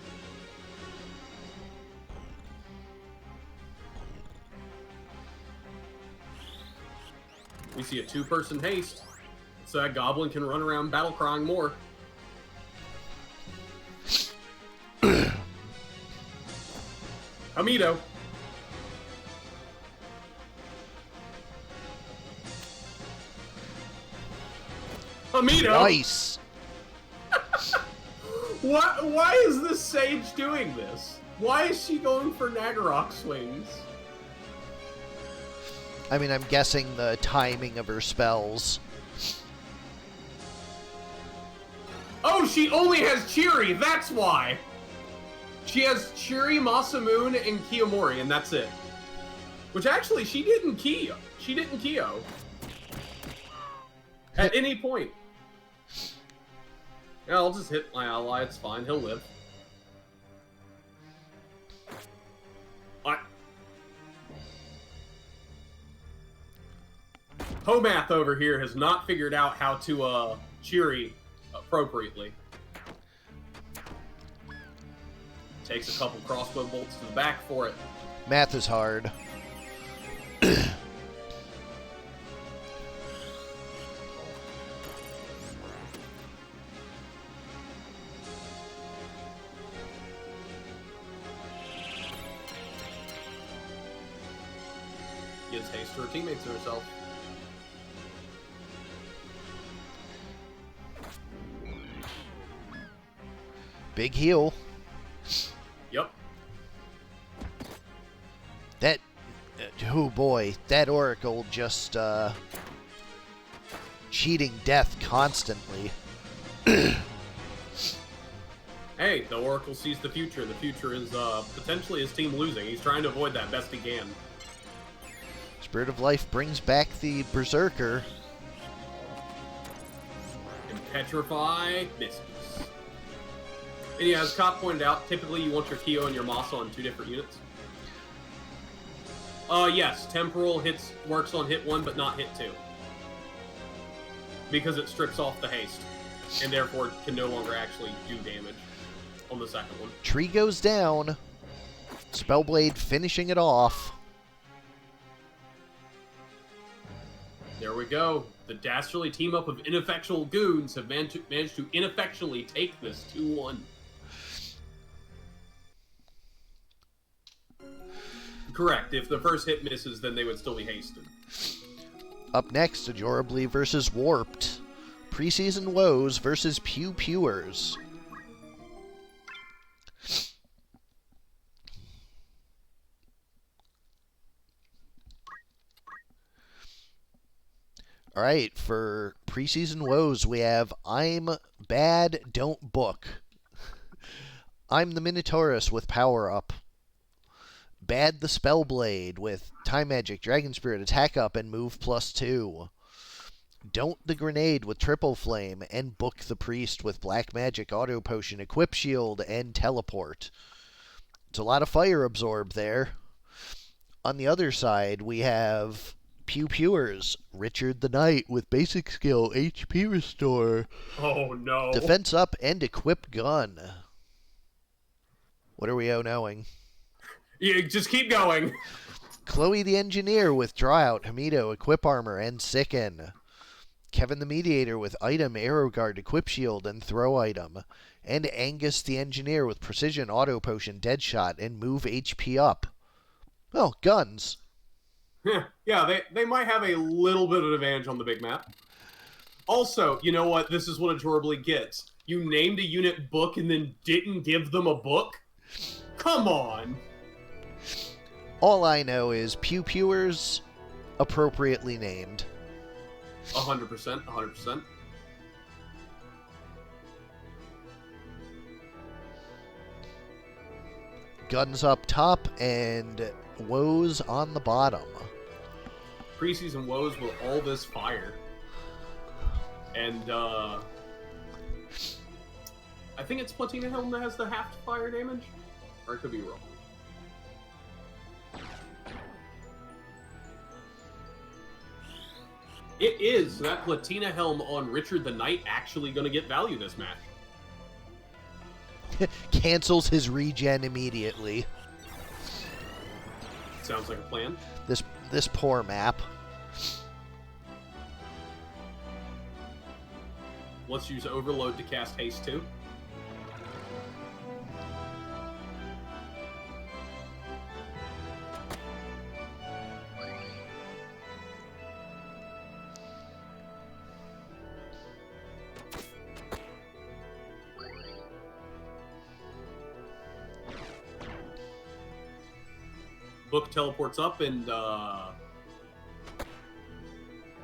We see a 2-person haste, so that goblin can run around battle crying more. Hamito. Hamito! Nice! Why is this Sage doing this? Why is she going for Nagarok swings? I mean, I'm guessing the timing of her spells. Oh, she only has Cheery, that's why! She has Cheery, Masamune, and Kiyomori, and that's it. Which actually, she didn't Kyo. She didn't Kyo. At any point. Yeah, I'll just hit my ally, it's fine, he'll live. Homath over here has not figured out how to cheery appropriately. Takes a couple crossbow bolts to the back for it. Math is hard. Gives haste to her teammates and herself. Big heal. Yep. That... oh boy, that Oracle just, cheating death constantly. Hey, the Oracle sees the future. The future is, potentially his team losing. He's trying to avoid that best he can. Spirit of Life brings back the Berserker. And Petrify misses. And yeah, as Cop pointed out, typically you want your Kyo and your Masa on 2 different units. Yes, Temporal works on hit 1, but not hit 2. Because it strips off the haste, and therefore can no longer actually do damage on the second one. Tree goes down. Spellblade finishing it off. There we go. The dastardly team up of ineffectual goons have managed to ineffectually take this 2-1. Correct. If the first hit misses, then they would still be hasted. Up next, Ajorably versus Warped. Preseason Woes versus Pew Pewers. Alright, for Preseason Woes, we have I'm Bad, Don't Book. I'm the Minotaurus with Power Up. Bad the Spellblade with Time Magic, Dragon Spirit, Attack Up, and Move +2. Don't the Grenade with Triple Flame, and Book the Priest with Black Magic, Auto Potion, Equip Shield, and Teleport. It's a lot of Fire Absorb there. On the other side, we have Pew Pewers, Richard the Knight with Basic Skill, HP Restore. Oh no. Defense Up, and Equip Gun. What are we knowing? Yeah, just keep going. Chloe the Engineer with Draw Out, Hamido, Equip Armor, and Sicken. Kevin the Mediator with Item, Arrow Guard, Equip Shield, and Throw Item. And Angus the Engineer with Precision, Auto Potion, Deadshot, and Move HP Up. Oh, guns. Yeah, they might have a little bit of advantage on the big map. Also, you know what? This is what Ajorably gets. You named a unit book and then didn't give them a book? Come on. All I know is Pew Pewers appropriately named. 100%, 100%. Guns up top and Woes on the bottom. Preseason Woes with all this fire. And, I think it's Platina Helm that has the half fire damage? Or I could be wrong. It is that Platina Helm on Richard the Knight actually going to get value this match. Cancels his regen immediately. Sounds like a plan. This poor map. Let's use Overload to cast Haste 2. Book teleports up and,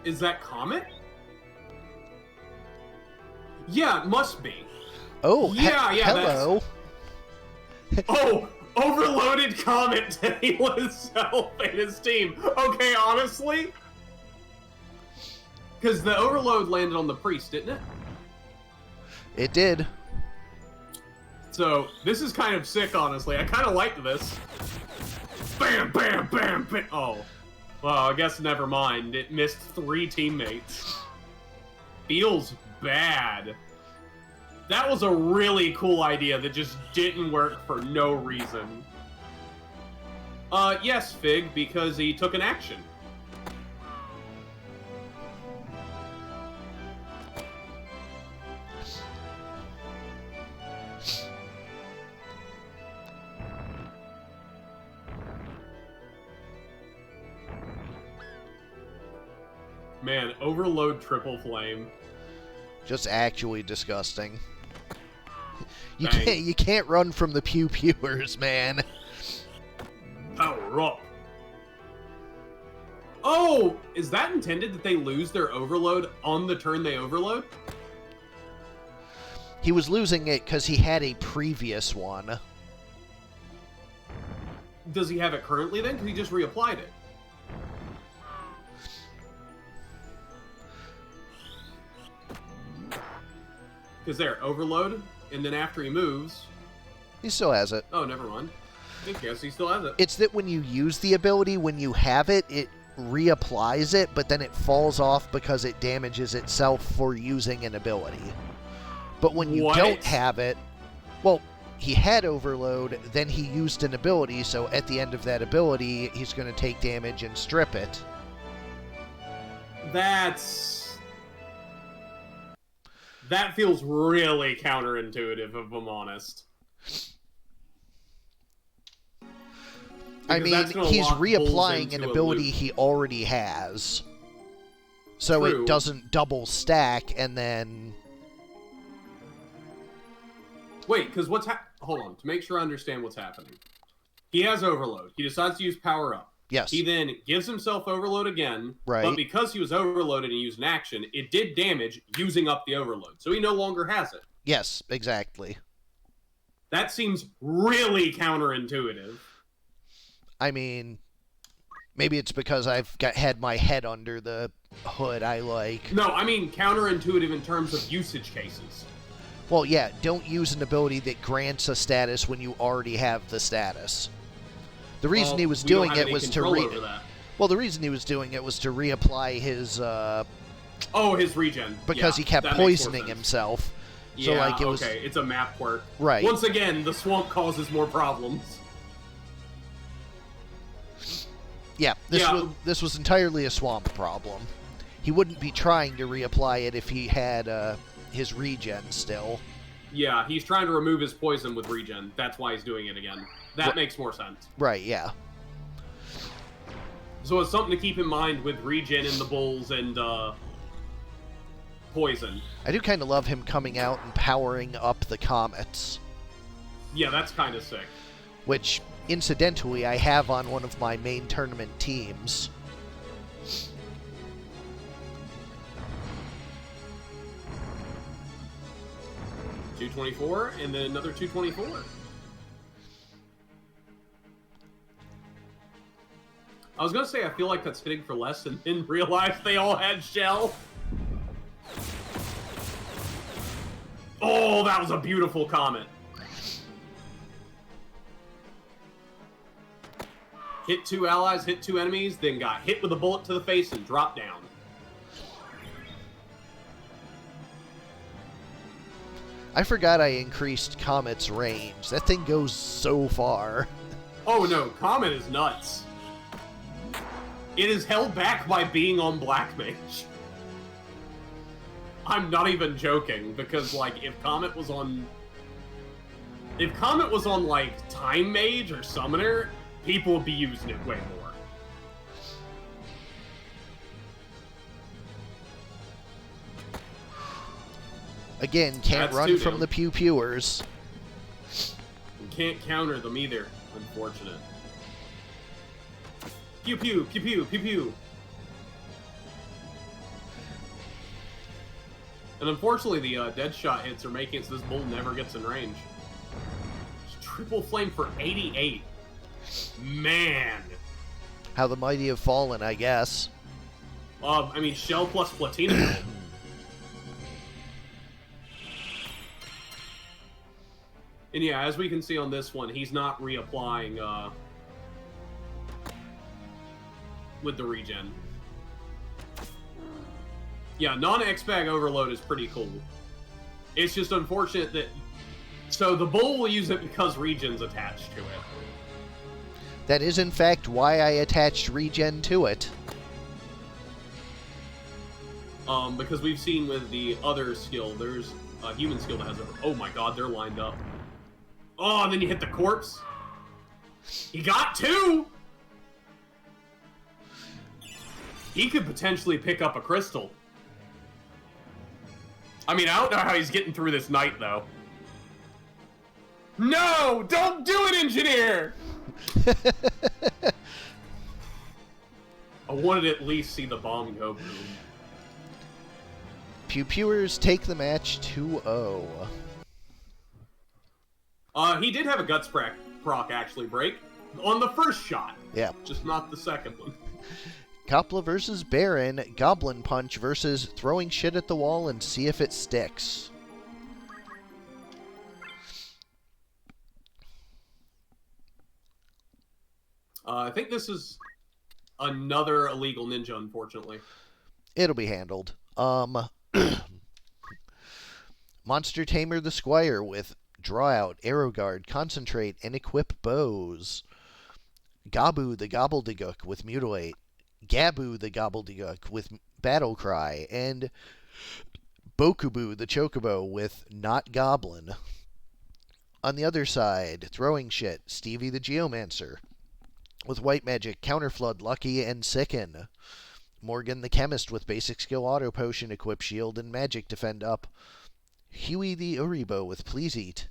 is that Comet? Yeah, it must be. Oh, yeah, hello. Oh, overloaded Comet to heal himself and his team. Okay, honestly? Because the overload landed on the priest, didn't it? It did. So, this is kind of sick, honestly. I kind of like this. Bam, bam, bam, bam. Oh. Well, I guess never mind. It missed 3 teammates. Feels bad. That was a really cool idea that just didn't work for no reason. Yes, Fig, because he took an action. Man, overload triple flame. Just actually disgusting. You can't run from the pew-pewers, man. Power up. Oh, is that intended that they lose their overload on the turn they overload? He was losing it because he had a previous one. Does he have it currently then? Because he just reapplied it. Because there, overload, and then after he moves... He still has it. Oh, never mind. I guess he still has it. It's that when you use the ability, when you have it, it reapplies it, but then it falls off because it damages itself for using an ability. But when you don't have it... Well, he had overload, then he used an ability, so at the end of that ability, he's going to take damage and strip it. That feels really counterintuitive, if I'm honest. I mean, he's reapplying an ability he already has. So True. It doesn't double stack, and then... Wait, because hold on, to make sure I understand what's happening. He has overload. He decides to use power up. Yes. He then gives himself overload again, right. But because he was overloaded and used an action, it did damage using up the overload. So he no longer has it. Yes, exactly. That seems really counterintuitive. I mean, maybe it's because I've had my head under the hood I like. No, I mean counterintuitive in terms of usage cases. Well, yeah, don't use an ability that grants a status when you already have the status. The reason he was doing it was to Well, the reason he was doing it was to reapply his his regen. Because he kept poisoning himself. So Yeah, like it was okay, it's a map quirk. Right. Once again, the swamp causes more problems. Yeah, this was entirely a swamp problem. He wouldn't be trying to reapply it if he had his regen still. Yeah, he's trying to remove his poison with regen. That's why he's doing it again. That makes more sense. Right, yeah. So it's something to keep in mind with regen in the bulls and poison. I do kind of love him coming out and powering up the comets. Yeah, that's kind of sick. Which, incidentally, I have on one of my main tournament teams. $224, and then another $224. I was gonna say I feel like that's hitting for less, and then realized they all had shell. Oh, that was a beautiful comet. Hit 2 allies, hit 2 enemies, then got hit with a bullet to the face and dropped down. I forgot I increased Comet's range. That thing goes so far. Oh no, Comet is nuts. It is held back by being on Black Mage. I'm not even joking, because, like, if Comet was on, like, Time Mage or Summoner, people would be using it way more. Again, can't run from the pew-pewers. You can't counter them either, unfortunate. Pew pew, pew pew, pew pew. And unfortunately, the dead shot hits are making it so this bull never gets in range. Triple flame for 88. Man. How the mighty have fallen, I guess. I mean, shell plus platinum. And yeah, as we can see on this one, he's not reapplying, with the regen. Yeah, non-X-Bag Overload is pretty cool. It's just unfortunate that... So the bull will use it because regen's attached to it. That is, in fact, why I attached regen to it. Because we've seen with the other skill, there's a human skill that has a... Oh my god, they're lined up. Oh, and then you hit the corpse. He got 2! He could potentially pick up a crystal. I mean, I don't know how he's getting through this night, though. No! Don't do it, engineer! I wanted to at least see the bomb go boom. Pew Pewers take the match 2-0. He did have a guts proc actually break on the first shot. Yeah. Just not the second one. Coppola versus Barren, Goblin Punch versus throwing shit at the wall and see if it sticks. I think this is another illegal ninja, unfortunately. It'll be handled. Monster Tamer the Squire with Draw Out, Arrow Guard, Concentrate, and Equip Bows. Gabu the Gobbledygook with Mutilate. Gabu the Gobbledygook with Battle Cry. And Bokubu the Chocobo with Not Goblin. On the other side, throwing shit, Stevie the Geomancer with White Magic, Counterflood, Lucky, and Sicken. Morgan the Chemist with Basic Skill Auto Potion, Equip Shield, and Magic Defend Up. Huey the Uribo with Please Eat.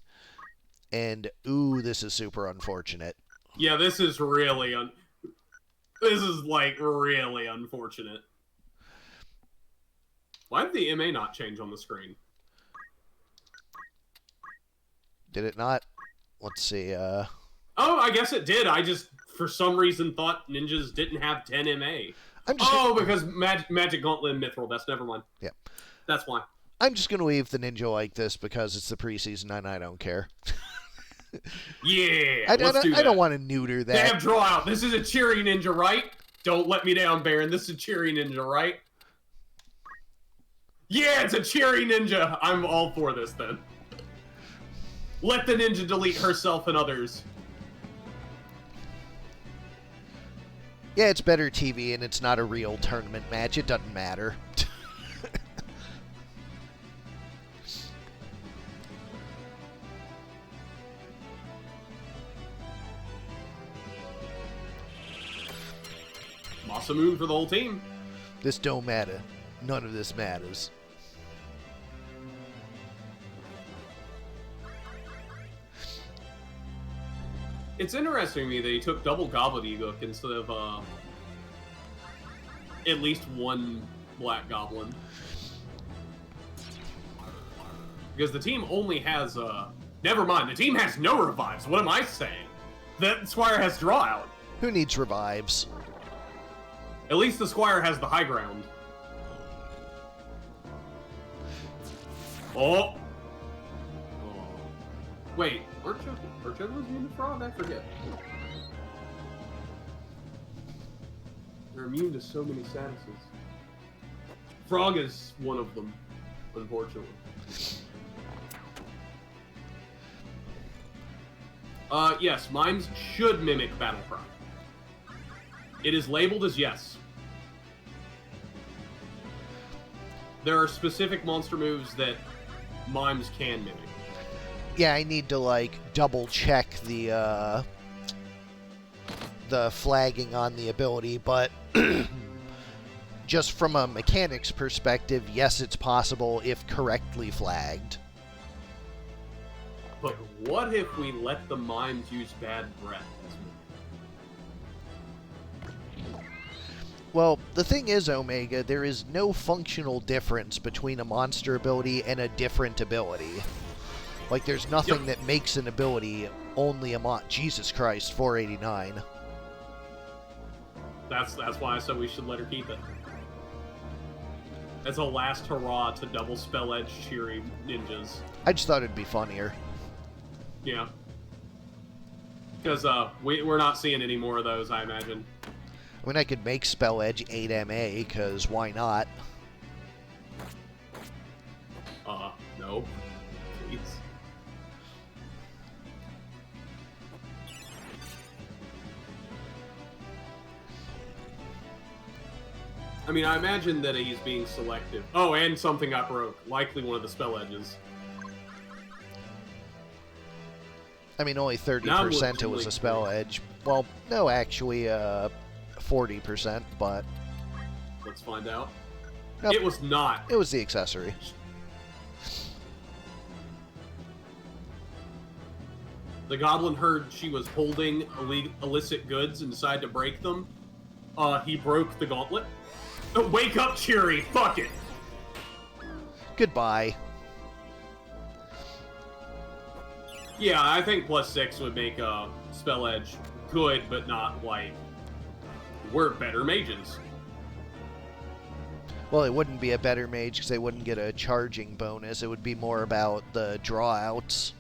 And, ooh, this is super unfortunate. Yeah, this is really this is, like, really unfortunate. Why did the MA not change on the screen? Did it not? Let's see, Oh, I guess it did. I just, for some reason, thought ninjas didn't have 10 MA. Because Magic Gauntlet and Mithril. That's never mind. Yeah. That's why. I'm just going to leave the ninja like this because it's the preseason and I don't care. Yeah, I don't want to neuter that. They have Draw Out. This is a cheery ninja, right? Don't let me down, Baron. This is a cheery ninja, right? Yeah, it's a cheery ninja. I'm all for this, then. Let the ninja delete herself and others. Yeah, it's better TV and it's not a real tournament match. It doesn't matter. Masamune for the whole team. This don't matter. None of this matters. It's interesting to me that he took double Gobbledygook instead of at least one Black Goblin. Because the team only has never mind, the team has no revives. What am I saying? That Squire has Draw Out. Who needs revives? At least the Squire has the high ground. Oh! Wait, aren't Chocobo's immune to Frog? I forget. They're immune to so many statuses. Frog is one of them, unfortunately. Yes, mimes should mimic Battle Cry. It is labeled as yes. There are specific monster moves that mimes can mimic. Yeah, I need to, like, double check the flagging on the ability, but just from a mechanics perspective, yes, it's possible if correctly flagged. But what if we let the mimes use Bad Breath? Well, the thing is, Omega, there is no functional difference between a monster ability and a different ability. Like, there's nothing that makes an ability only a Jesus Christ, 489. That's why I said we should let her keep it. As a last hurrah to double Spell Edge cheery ninjas. I just thought it'd be funnier. Yeah. Because we're not seeing any more of those, I imagine. I mean, I could make Spell Edge 8 MA, because why not? No. Please. I mean, I imagine that he's being selective. Oh, and something got broke. Likely one of the spell edges. I mean, only 30% it was a Spell Edge. Well, no, actually, 40%, but... Let's find out. Nope. It was not. It was the accessory. The goblin heard she was holding illicit goods and decided to break them. He broke the gauntlet. Oh, wake up, Cheery! Fuck it! Goodbye. Yeah, I think +6 would make Spell Edge good, but not, like, we're better mages. Well, it wouldn't be a better mage because they wouldn't get a charging bonus. It would be more about the drawouts.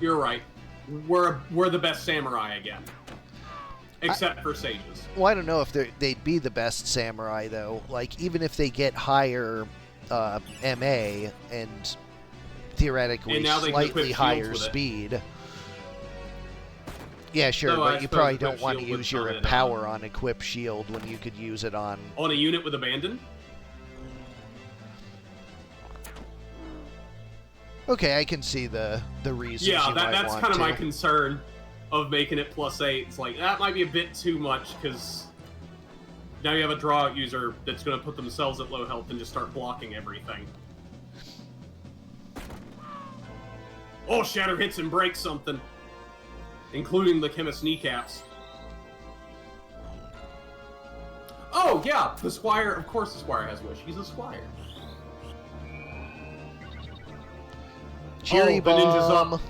You're right. We're the best samurai again. Except for sages. Well, I don't know if they'd be the best samurai, though. Like, even if they get higher MA and theoretically slightly higher speed. Yeah, sure, but you probably don't want to use your Empower on Equip Shield when you could use it on... On a unit with Abandon? Okay, I can see the reasons yeah, you might that's want kind of to. my concern of making it +8. It's like, that might be a bit too much, because now you have a draw user that's going to put themselves at low health and just start blocking everything. Oh, Shatter hits and breaks something. Including the Chemist kneecaps. Oh, yeah, the Squire, of course the Squire has Wish. He's a Squire. Cherry the ninja's bomb. up.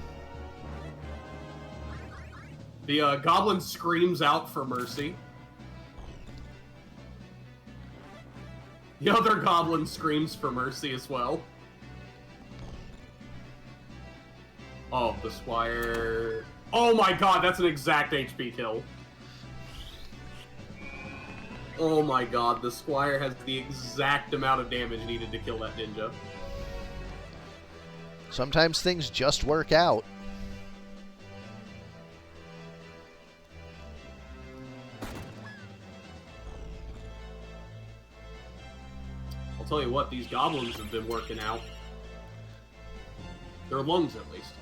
The goblin screams out for mercy. The other goblin screams for mercy as well. Oh, the Squire... Oh my god, that's an exact HP kill. Oh my god, the Squire has the exact amount of damage needed to kill that ninja. Sometimes things just work out. I'll tell you what, these goblins have been working out. Their lungs, at least.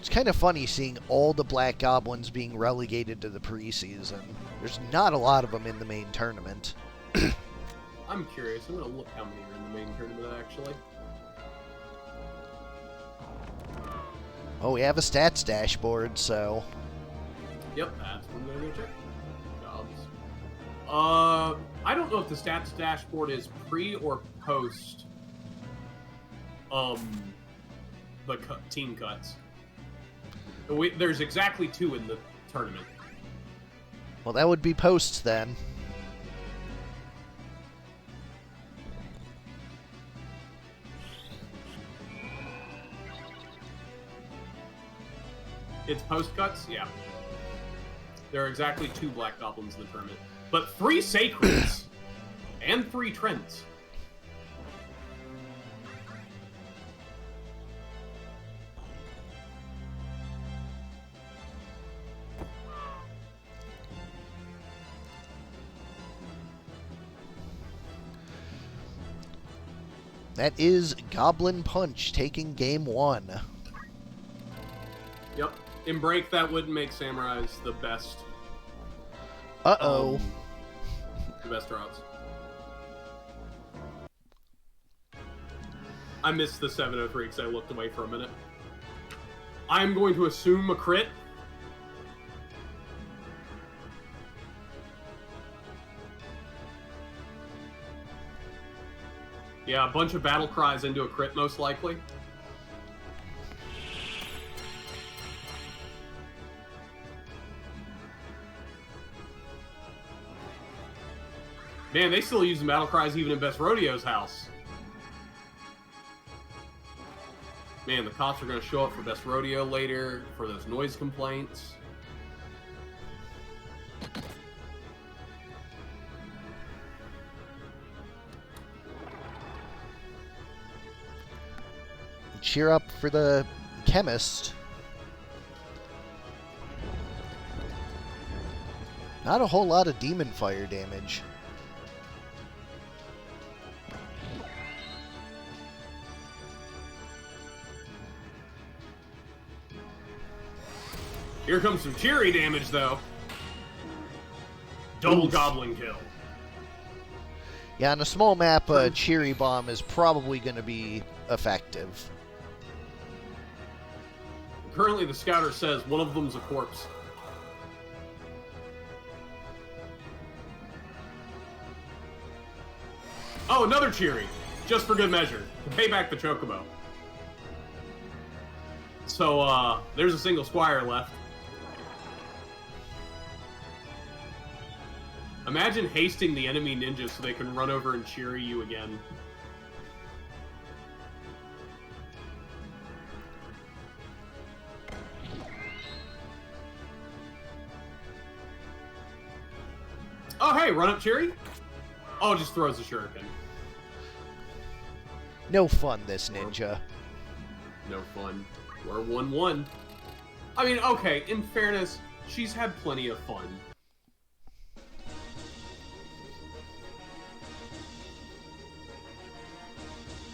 It's kind of funny seeing all the Black Goblins being relegated to the preseason. There's not a lot of them in the main tournament. I'm curious. I'm going to look how many are in the main tournament, actually. Oh, we have a stats dashboard, so... Yep, that's what I'm going to go check. Jobs. I don't know if the stats dashboard is pre or post the team cuts. There's exactly 2 in the tournament. Well, that would be posts then. It's post cuts? Yeah. There are exactly 2 Black Goblins in the tournament. But 3 Sacreds! And 3 Trents. That is Goblin Punch taking game 1. Yep. In break, that wouldn't make Samurais the best. Uh-oh. The best routes. I missed the 703 because I looked away for a minute. I'm going to assume a crit. Yeah, a bunch of battle cries into a crit, most likely. Man, they still use the battle cries even in Best Rodeo's house. Man, the cops are going to show up for Best Rodeo later for those noise complaints. Cheer up for the chemist. Not a whole lot of demon fire damage. Here comes some cheery damage, though. Double Oof. goblin kill. Yeah, on a small map, a Cheery Bomb is probably going to be effective. Currently, the scouter says one of them's a corpse. Oh, another cheery. Just for good measure. To pay back the chocobo. So, there's a single squire left. Imagine hasting the enemy ninjas so they can run over and cheery you again. Oh, hey, run up cheery? Oh, just throws a shuriken. No fun, this ninja. No fun. We're 1-1. I mean, okay, in fairness, she's had plenty of fun.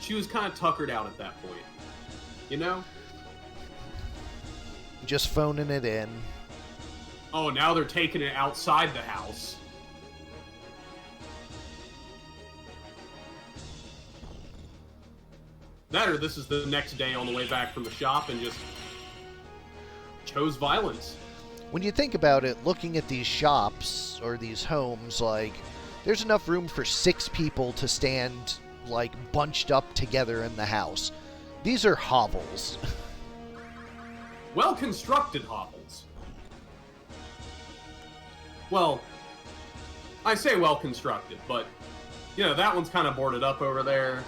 She was kind of tuckered out at that point. You know? Just phoning it in. Oh, now they're taking it outside the house. That or this is the next day on the way back from the shop and just chose violence. When you think about it, looking at these shops or these homes, like, there's enough room for 6 people to stand, like, bunched up together in the house. These are hovels. Well-constructed hovels. Well, I say well-constructed, but, you know, that one's kind of boarded up over there.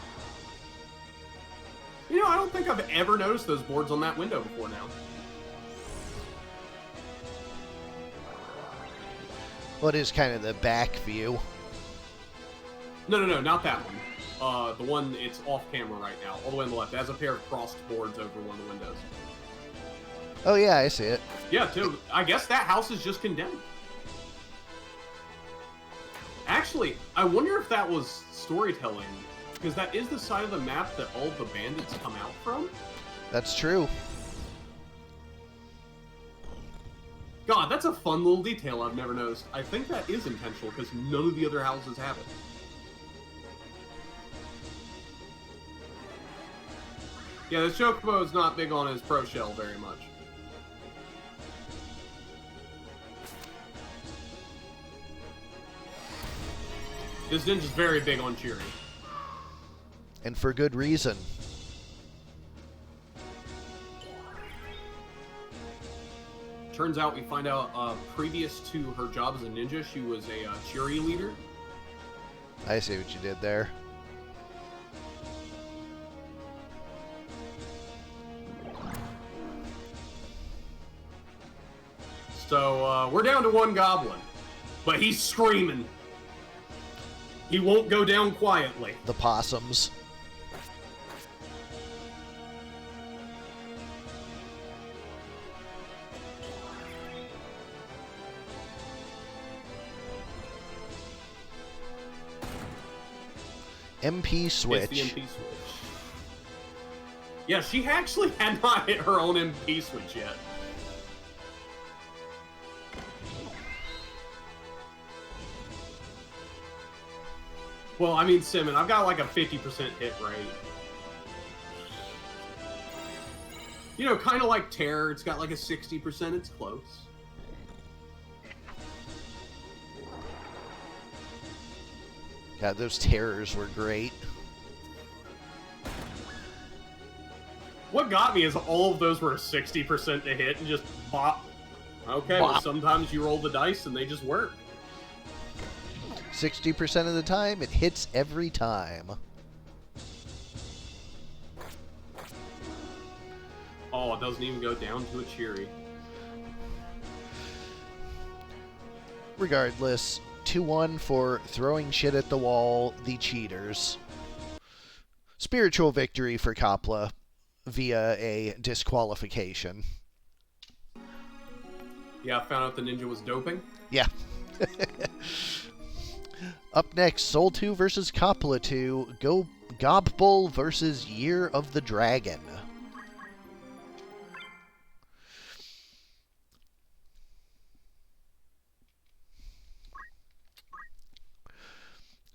You know, I don't think I've ever noticed those boards on that window before now. What is kind of the back view? No, not that one. The one, it's off camera right now, all the way on the left. It has a pair of crossed boards over one of the windows. Oh yeah, I see it. Yeah, too. I guess that house is just condemned. Actually, I wonder if that was storytelling, because that is the side of the map that all the bandits come out from. That's true. God, that's a fun little detail I've never noticed. I think that is intentional, because none of the other houses have it. Yeah, the Chocobo is not big on his Pro Shell very much. This ninja's very big on cheering. And for good reason. Turns out we find out previous to her job as a ninja, she was a cheery leader. I see what you did there. So we're down to 1 goblin, but he's screaming. He won't go down quietly. The possums. MP switch. It's the MP switch. Yeah, she actually had not hit her own MP switch yet. Well, I mean, Simmon, I've got like a 50% hit rate. You know, kind of like Terror, it's got like a 60%, it's close. God, those terrors were great. What got me is all of those were 60% to hit and just bop. Okay, Bop. well, sometimes you roll the dice and they just work. 60% of the time, it hits every time. Oh, it doesn't even go down to a cheery. Regardless, 2-1 for throwing shit at the wall, the cheaters. Spiritual victory for Coppola via a disqualification. Yeah, I found out the ninja was doping. Yeah. Up next, Soul 2 versus Coppola 2. Go Gobbull versus Year of the Dragon.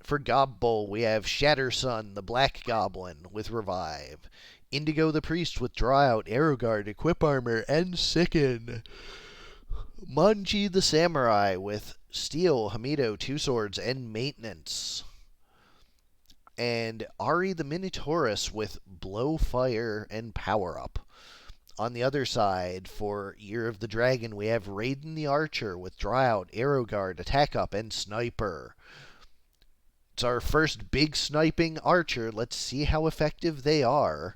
For Gobbull, we have Shattersun, the Black Goblin, with Revive. Indigo the Priest with Draw Out, Arrow Guard, Equip Armor, and Sicken. Manji the Samurai with Steel, Hamido, Two Swords, and Maintenance. And Ari the Minotaurus with Blow, Fire, and Power Up. On the other side, for Year of the Dragon, we have Raiden the Archer with Draw Out, Arrow Guard, Attack Up, and Sniper. It's our first big sniping archer. Let's see how effective they are.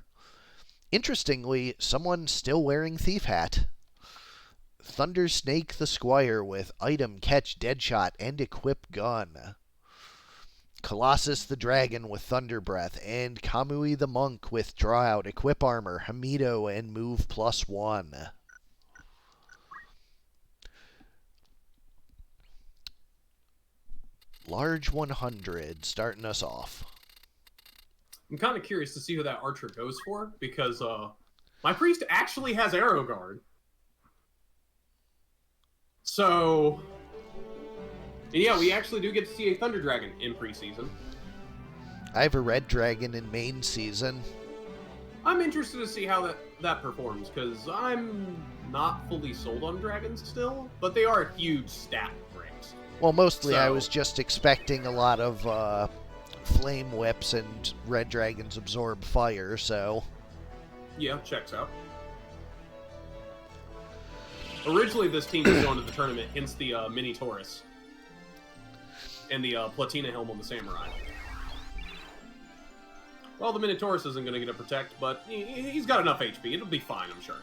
Interestingly, someone still wearing Thief Hat. Thunder Snake the Squire with Item, Catch, Deadshot, and Equip Gun. Colossus the Dragon with Thunder Breath. And Kamui the Monk with Draw Out, Equip Armor, Hamido, and Move +1. Large 100 starting us off. I'm kind of curious to see who that archer goes for, because my priest actually has Arrow Guard. So, and yeah, we actually do get to see a Thunder Dragon in preseason. I have a Red Dragon in main season. I'm interested to see how that performs, because I'm not fully sold on dragons still, but they are huge stat bricks. Well, mostly So, I was just expecting a lot of Flame Whips and Red Dragons absorb fire, so... Yeah, checks out. Originally, this team was going to the tournament, hence the Mini Taurus. And the Platina Helm on the Samurai. Well, the Minotaurus isn't going to get a Protect, but he's got enough HP. It'll be fine, I'm sure.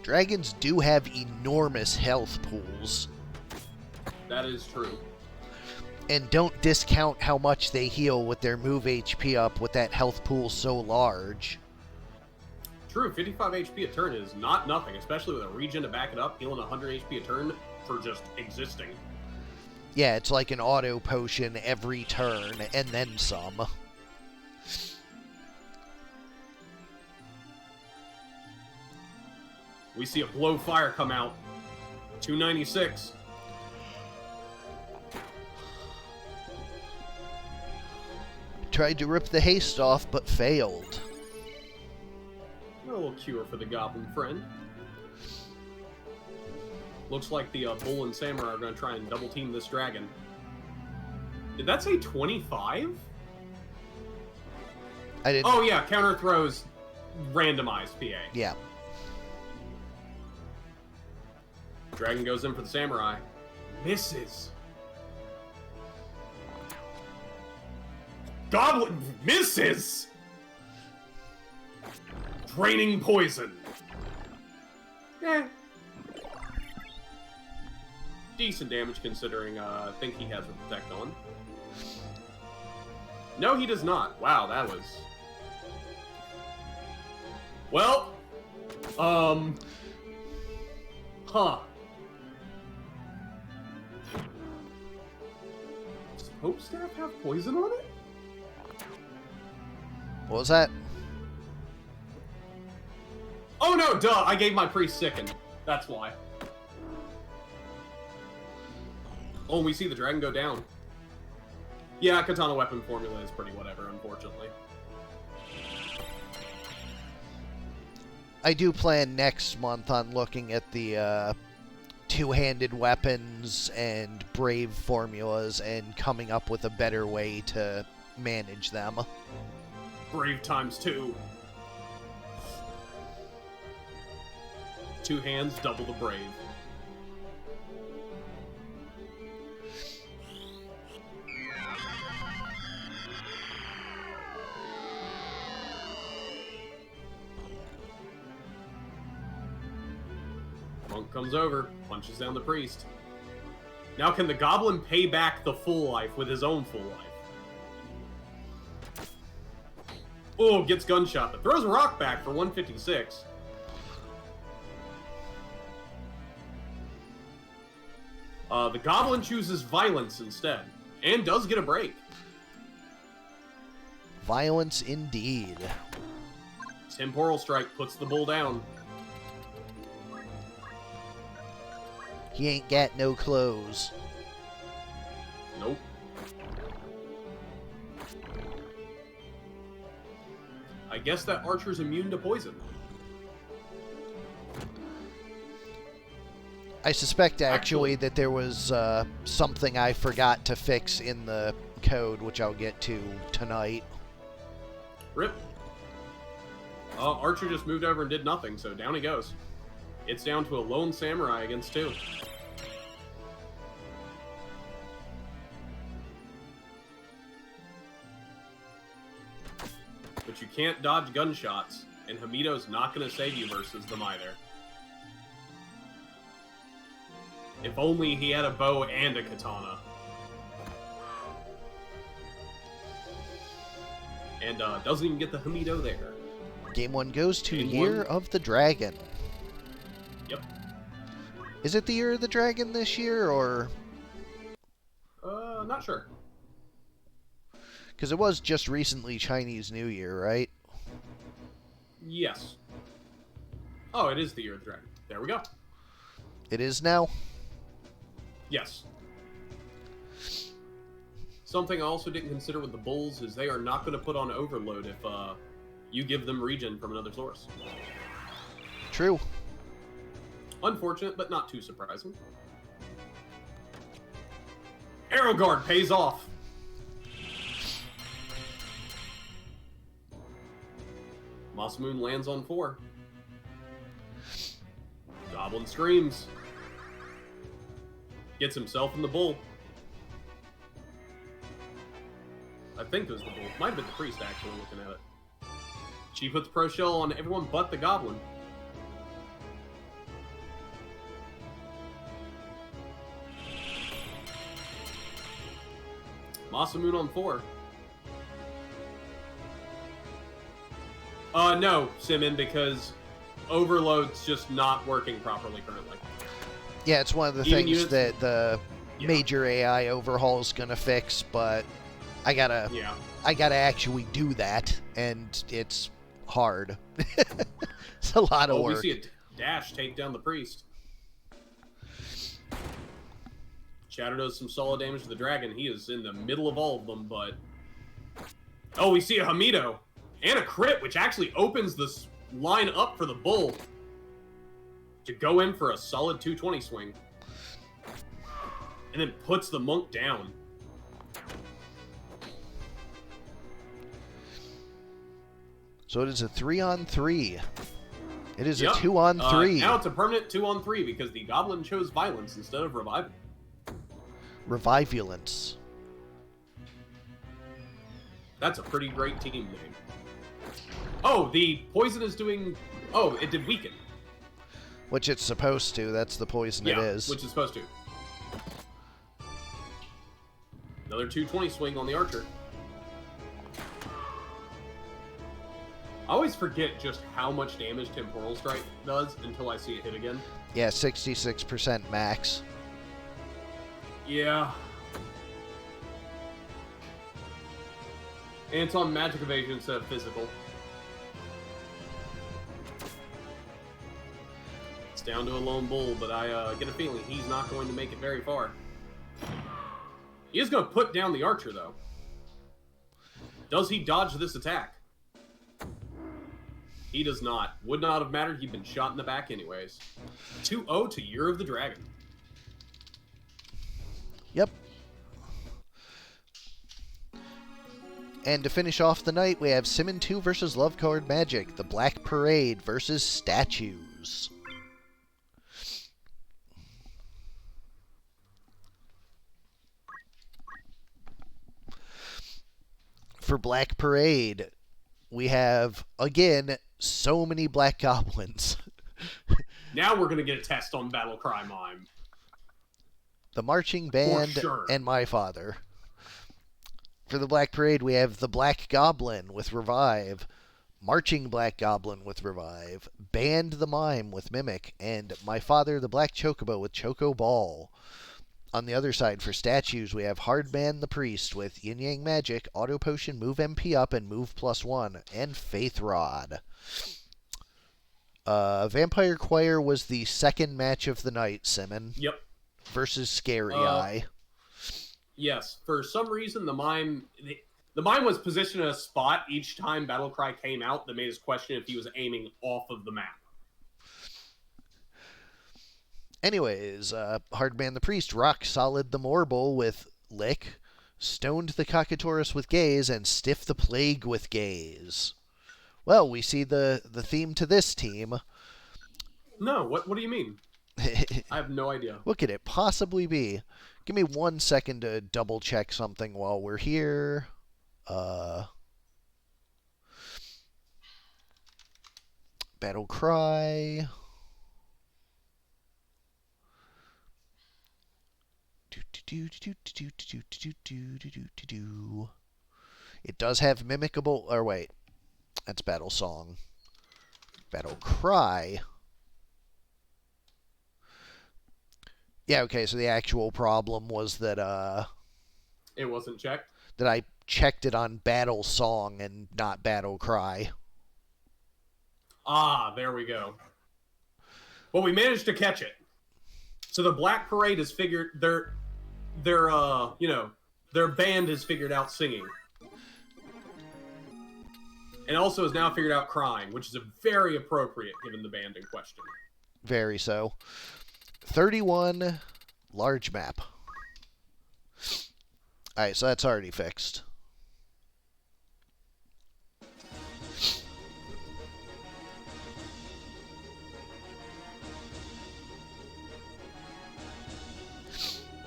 Dragons do have enormous health pools. That is true. And don't discount how much they heal with their move HP up with that health pool so large. True, 55 HP a turn is not nothing, especially with a regen to back it up, healing 100 HP a turn for just existing. Yeah, it's like an auto potion every turn, and then some. We see a Blow Fire come out. 296. Tried to rip the haste off, but failed. A little cure for the Goblin friend. Looks like the Bull and Samurai are going to try and double team this dragon. Did that say 25? I didn't... Oh yeah, counter throws randomized PA. Yeah. Dragon goes in for the Samurai. Misses. Goblin misses! Draining Poison. Decent damage considering I think he has a Protect on. No, he does not. Wow, that was... Well, huh. Does Hope Staff have poison on it? What was that? Oh no, duh! I gave my priest Sicken. That's why. Oh, we see the dragon go down. Yeah, katana weapon formula is pretty whatever, unfortunately. I do plan next month on looking at the two-handed weapons and brave formulas and coming up with a better way to manage them. Brave times 2. 2 hands, double the brave. Monk comes over, punches down the priest. Now can the goblin pay back the full life with his own full life? Oh, gets gunshot, but throws a rock back for 156. The goblin chooses violence instead, and does get a break. Violence indeed. Temporal Strike puts the bull down. He ain't got no clothes. Nope. I guess that archer's immune to poison. I suspect actually that there was something I forgot to fix in the code, which I'll get to tonight. Rip. Archer just moved over and did nothing, so down he goes. It's down to a lone samurai against 2. But you can't dodge gunshots, and Hamido's not going to save you versus them either. If only he had a bow and a katana. And doesn't even get the Hamido there. Game 1 goes to Game Year 1. of the Dragon. Yep. Is it the Year of the Dragon this year, or...? Not sure. Because it was just recently Chinese New Year, right? Yes. Oh, it is the Year of the Dragon. There we go. It is now? Yes. Something I also didn't consider with the Bulls is they are not going to put on overload if you give them regen from another source. True. Unfortunate, but not too surprising. Arrow Guard pays off. Masamune lands on 4. Goblin screams. Gets himself in the bull. I think it was the bull. Might have been the priest, actually, looking at it. She puts Pro Shell on everyone but the goblin. Masamune on 4. No, Simmon, because Overload's just not working properly currently. Yeah, it's one of the Even things that the major AI overhaul is gonna fix, but I gotta actually do that, and it's hard. It's a lot of work. We see a dash take down the priest. Shatter does some solid damage to the dragon. He is in the middle of all of them, but... Oh, we see a Hamido and a crit, which actually opens this line up for the bull to go in for a solid 220 swing. And then puts the monk down. So it is a 3-on-3. It is Yep. a 2-on-3. Now it's a permanent 2-on-3 because the goblin chose violence instead of revival. Revivulence. That's a pretty great team name. Oh, the poison is doing... Oh, it did weaken. Which it's supposed to. That's the poison it is. Which is supposed to. Another 220 swing on the archer. I always forget just how much damage Temporal Strike does until I see it hit again. Yeah, 66% max. Yeah. And it's on magic evasion instead of physical. It's down to a lone bull, but I get a feeling he's not going to make it very far. He is going to put down the archer, though. Does he dodge this attack? He does not. Would not have mattered. He'd been shot in the back anyways. 2-0 to Year of the Dragon. Yep. And to finish off the night, we have Simmon 2 versus Love Colored Magic, the Black Parade versus Statues. For Black Parade, we have, again, so many Black Goblins. Now we're going to get a test on Battle Cry Mime. The Marching Band sure. and My Father. For the Black Parade, we have the Black Goblin with Revive, Marching Black Goblin with Revive, Band the Mime with Mimic, and My Father the Black Chocobo with Choco Ball. On the other side, for Statues, we have Hardman the Priest with Yin Yang Magic, Auto Potion, Move MP Up, and Move +1, and Faith Rod. Vampire Choir was the second match of the night, Simmon. Yep. Versus Scary Eye. Yes. For some reason, the mime was positioned in a spot each time Battle Cry came out that made us question if he was aiming off of the map. Anyways, Hardman the Priest rock solid the Morble with Lick, stoned the Cockatoris with Gaze, and Stiff the Plague with Gaze. Well, we see the theme to this team. No, what do you mean? I have no idea. What could it possibly be? Give me 1 second to double check something while we're here. Battle Cry. It does have mimicable, or wait, that's Battle Song. Battle Cry. Yeah, okay, so the actual problem was that, it wasn't checked? That I checked it on Battle Song and not Battle Cry. Ah, there we go. Well, we managed to catch it. So the Black Parade has figured their band has figured out singing. And also has now figured out crying, which is a very appropriate given the band in question. Very so. 31 large map. Alright, so that's already fixed.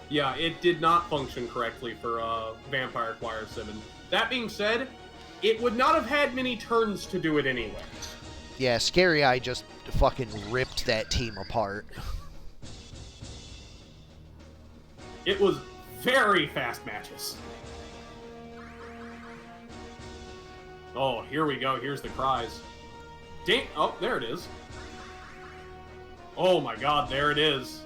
Yeah, it did not function correctly for Vampire Choir Simmon. That being said, it would not have had many turns to do it anyways. Yeah, Scary Eye just fucking ripped that team apart. It was very fast matches. Oh, here we go. Here's the cries. Dang. Oh, there it is. Oh my god, there it is.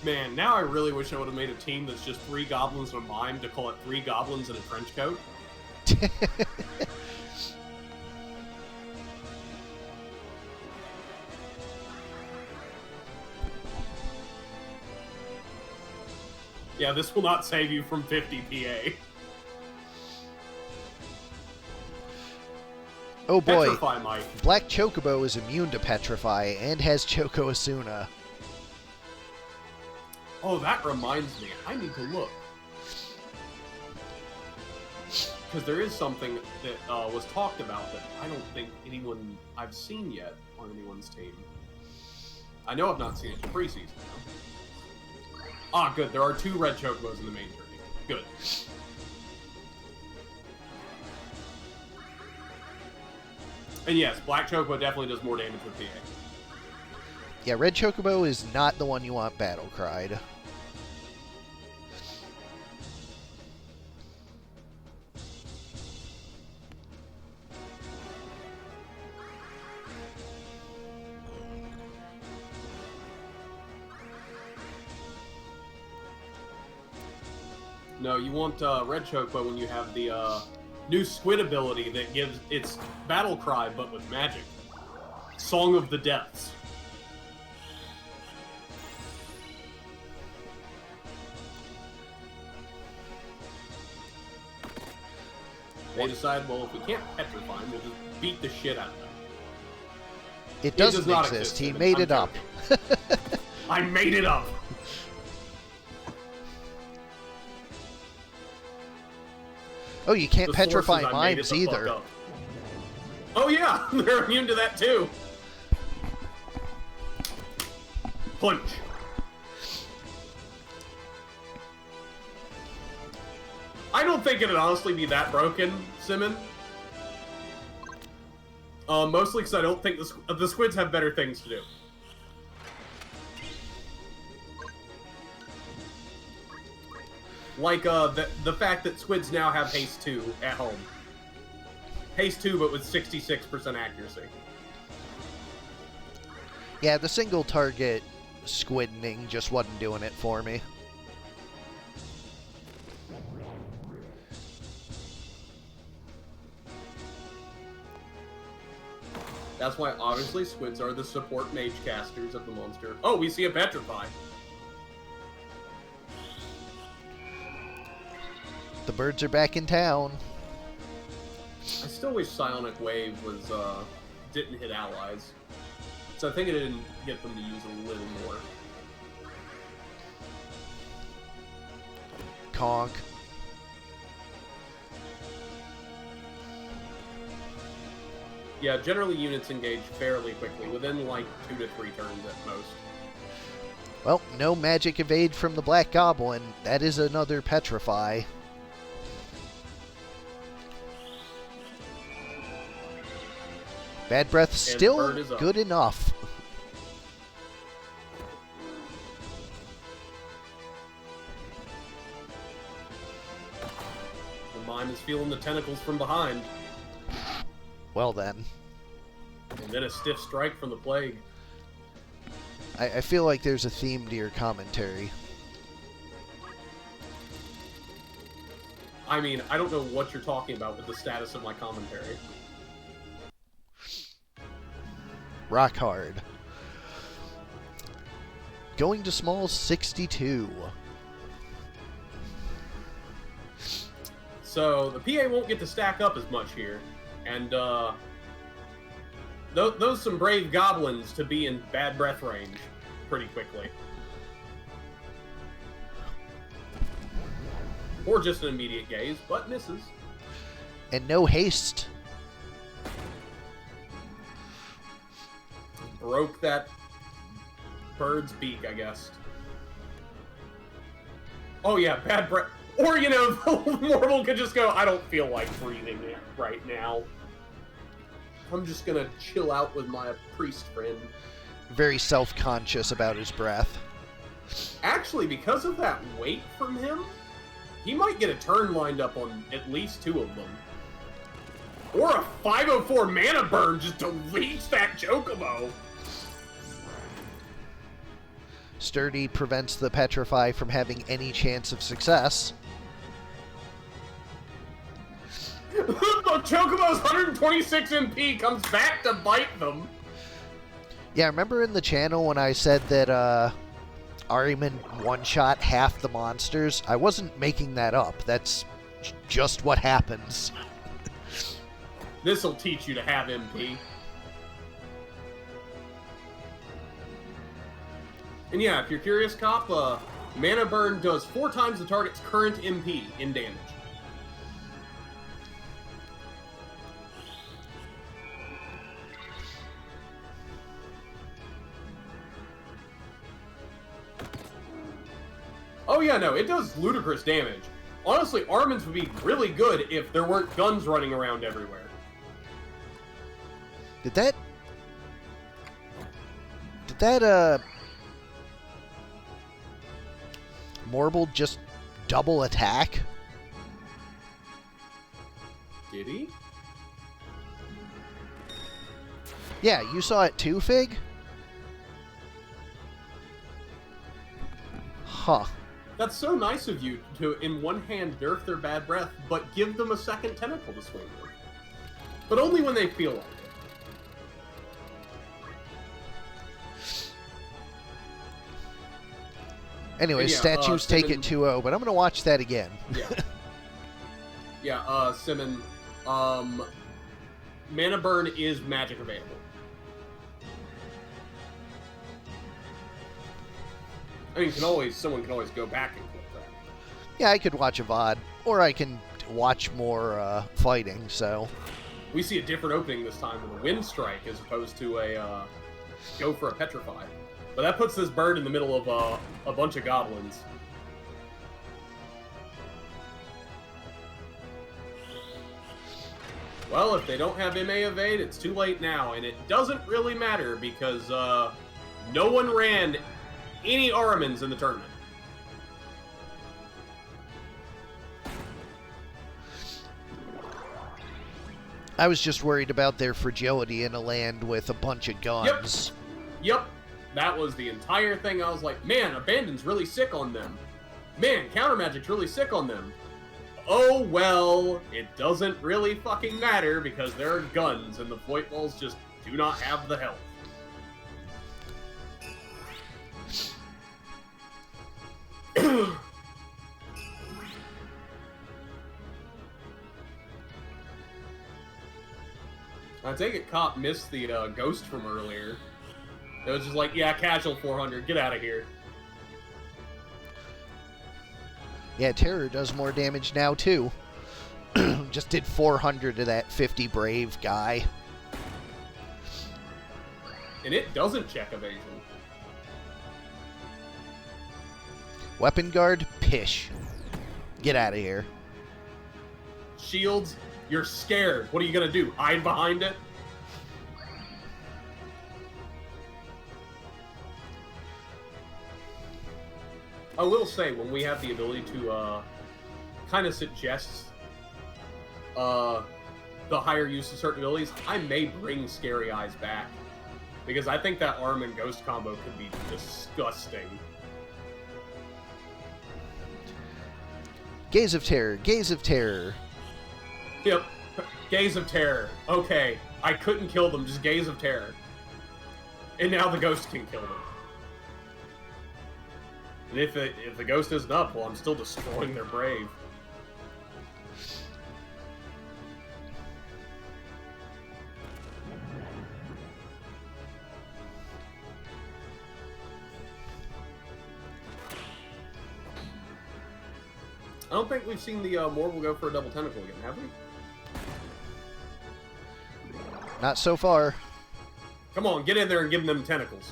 Man, now I really wish I would have made a team that's just 3 goblins and a mime to call it 3 goblins in a trench coat. Yeah, this will not save you from 50 PA. Oh boy, Petrify Mike. Black Chocobo is immune to Petrify and has Choco Asuna. Oh, that reminds me. I need to look. Because there is something that was talked about that I don't think anyone I've seen yet on anyone's team. I know I've not seen it in preseason, though. Ah, good. There are 2 red chocobos in the main journey. Good. And yes, Black Chocobo definitely does more damage with PA. Yeah, Red Chocobo is not the one you want battle cried. No, you want Red Chocobo when you have the new squid ability that gives its battle cry, but with magic. Song of the Depths. They decide, well, if we can't petrify him, we'll just beat the shit out of him. It doesn't does not exist. He Simmon. made I'm it up. I made it up. Oh, you can't The petrify sources I made it mimes the fuck either. up. Oh yeah, they're immune to that too. Punch. I don't think it'd honestly be that broken, Simmon. Mostly because I don't think the squids have better things to do. Like, the fact that squids now have haste 2 at home. Haste 2, but with 66% accuracy. Yeah, the single target squidning just wasn't doing it for me. That's why, obviously, squids are the support mage casters of the monster. Oh, we see a Petrify. The birds are back in town. I still wish Psionic Wave was, didn't hit allies. So I think it didn't get them to use a little more. Conk. Yeah, generally units engage fairly quickly, within like 2 to 3 turns at most. Well, no magic evade from the Black Goblin. That is another Petrify. Bad Breath still good enough. The mime is feeling the tentacles from behind. Well then. And then a stiff strike from the plague. I feel like there's a theme to your commentary. I mean, I don't know what you're talking about with the status of my commentary. Rock hard. Going to small 62. So, the PA won't get to stack up as much here. And, those some brave goblins to be in Bad Breath range pretty quickly. Or just an immediate gaze, but misses. And no haste. Broke that bird's beak, I guess. Oh yeah, Bad Breath. Or, you know, Mortal could just go, I don't feel like breathing right now. I'm just gonna chill out with my priest friend. Very self-conscious about his breath. Actually, because of that weight from him, he might get a turn lined up on at least 2 of them. Or a 504 mana burn just deletes that Chocobo. Sturdy prevents the Petrify from having any chance of success. The Chocobo's 126 MP comes back to bite them. Yeah, remember in the channel when I said that Ahriman one-shot half the monsters? I wasn't making that up. That's just what happens. This'll teach you to have MP. And yeah, if you're curious, Cop, Mana Burn does 4 times the target's current MP in damage. Oh yeah, no, it does ludicrous damage. Honestly, Armin's would be really good if there weren't guns running around everywhere. Did that Morble just double attack? Did he? Yeah, you saw it too, Fig? Huh. That's so nice of you to, in one hand, nerf their bad breath, but give them a second tentacle to swing with. But only when they feel like it. Anyway, yeah, statues take Simmon, it 2-0, but I'm going to watch that again. Yeah. Yeah, Simmon, Mana Burn is magic available. I mean, someone can always go back and click that. Yeah, I could watch a VOD, or I can watch more fighting, so... We see a different opening this time with a Wind Strike as opposed to a go for a Petrify. But that puts this bird in the middle of a bunch of goblins. Well, if they don't have MA Evade, it's too late now, and it doesn't really matter because no one ran any Aramans in the tournament. I was just worried about their fragility in a land with a bunch of guns. Yep. That was the entire thing. I was like, man, Abandon's really sick on them. Man, Counter Magic's really sick on them. Oh, well, it doesn't really fucking matter because there are guns and the Void Balls just do not have the health. I take it Cop missed the ghost from earlier. It was just like, yeah, casual 400, get out of here. Yeah, Terror does more damage now, too. Just did 400 to that 50 Brave guy. And it doesn't check evasion. Weapon Guard, pish. Get out of here. Shields, you're scared. What are you going to do? Hide behind it? I will say, when we have the ability to kind of suggest the higher use of certain abilities, I may bring Scary Eyes back. Because I think that Arm and Ghost combo could be disgusting. Gaze of Terror, Gaze of Terror. Yep, Gaze of Terror. Okay, I couldn't kill them, just Gaze of Terror. And now the Ghost can kill them. And if the Ghost isn't up, well, I'm still destroying their Brave. I don't think we've seen the Morgul go for a double tentacle again, have we? Not so far. Come on, get in there and give them tentacles.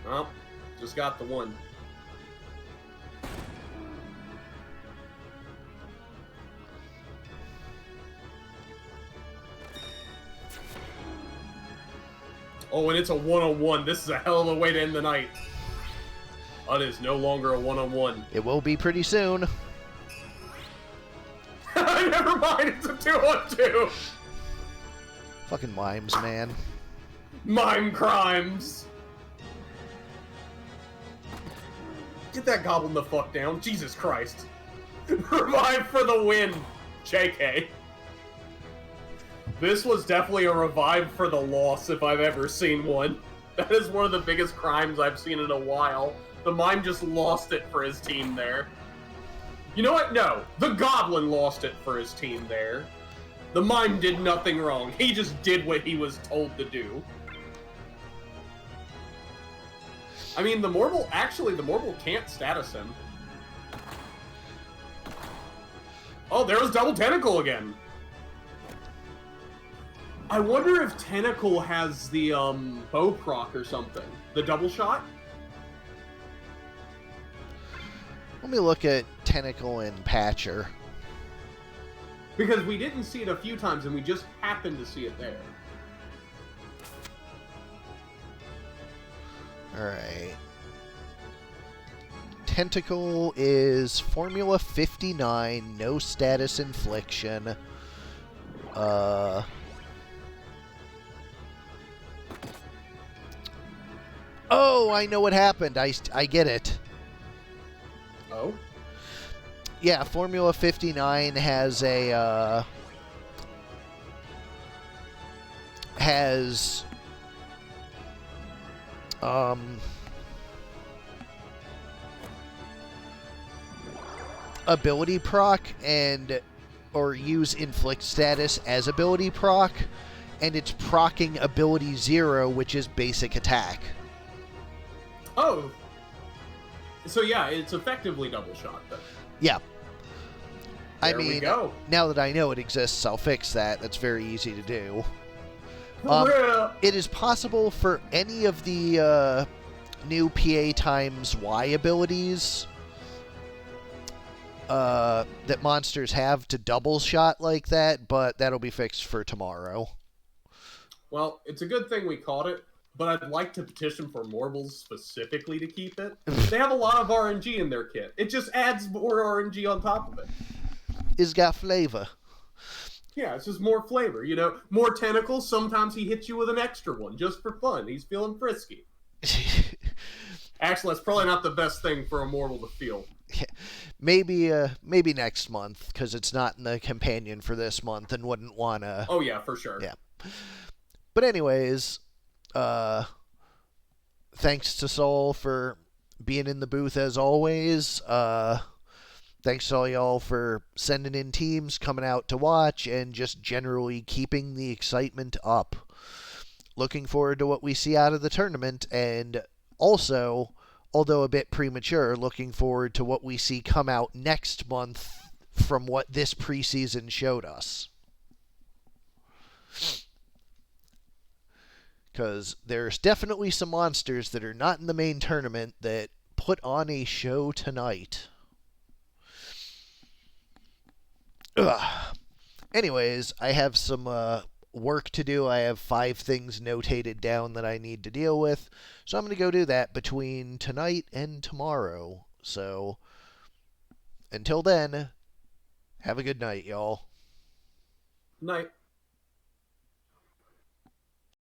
Well, just got the one. Oh, and it's a one-on-one. This is a hell of a way to end the night. It is no longer a one-on-one. It will be pretty soon. Never mind, it's a 2-on-2. Fucking mimes, man. Mime crimes. Get that goblin the fuck down. Jesus Christ. Revive for the win. JK. This was definitely a revive for the loss if I've ever seen one. That is one of the biggest crimes I've seen in a while. The mime just lost it for his team there. You know what? No. The goblin lost it for his team there. The mime did nothing wrong. He just did what he was told to do. I mean, the Morgul can't status him. Oh, there was double tentacle again. I wonder if Tentacle has the bow proc or something. The double shot? Let me look at Tentacle and Patcher. Because we didn't see it a few times and we just happened to see it there. Alright. Tentacle is Formula 59, no status infliction. Oh, I know what happened. I get it. Oh? Yeah, Formula 59 has a, ability proc or use inflict status as ability proc, and it's proccing ability 0, which is basic attack. Oh. So yeah, it's effectively double shot then. Yeah. There we go. Now that I know it exists, I'll fix that. That's very easy to do. It is possible for any of the new PA times Y abilities that monsters have to double shot like that, but that'll be fixed for tomorrow. Well, it's a good thing we caught it, but I'd like to petition for Morbles specifically to keep it. They have a lot of RNG in their kit. It just adds more RNG on top of it. It's got flavor. Yeah, it's just more flavor, you know? More tentacles, sometimes he hits you with an extra one, just for fun. He's feeling frisky. Actually, that's probably not the best thing for a mortal to feel. Maybe next month, because it's not in the companion for this month and wouldn't want to... Oh, yeah, for sure. Yeah. But anyways, thanks to Soul for being in the booth as always. Thanks to all y'all for sending in teams, coming out to watch, and just generally keeping the excitement up. Looking forward to what we see out of the tournament, and also, although a bit premature, looking forward to what we see come out next month from what this preseason showed us. Because there's definitely some monsters that are not in the main tournament that put on a show tonight. Ugh. Anyways, I have some work to do. I have 5 things notated down that I need to deal with. So I'm going to go do that between tonight and tomorrow. So until then, have a good night, y'all. Night.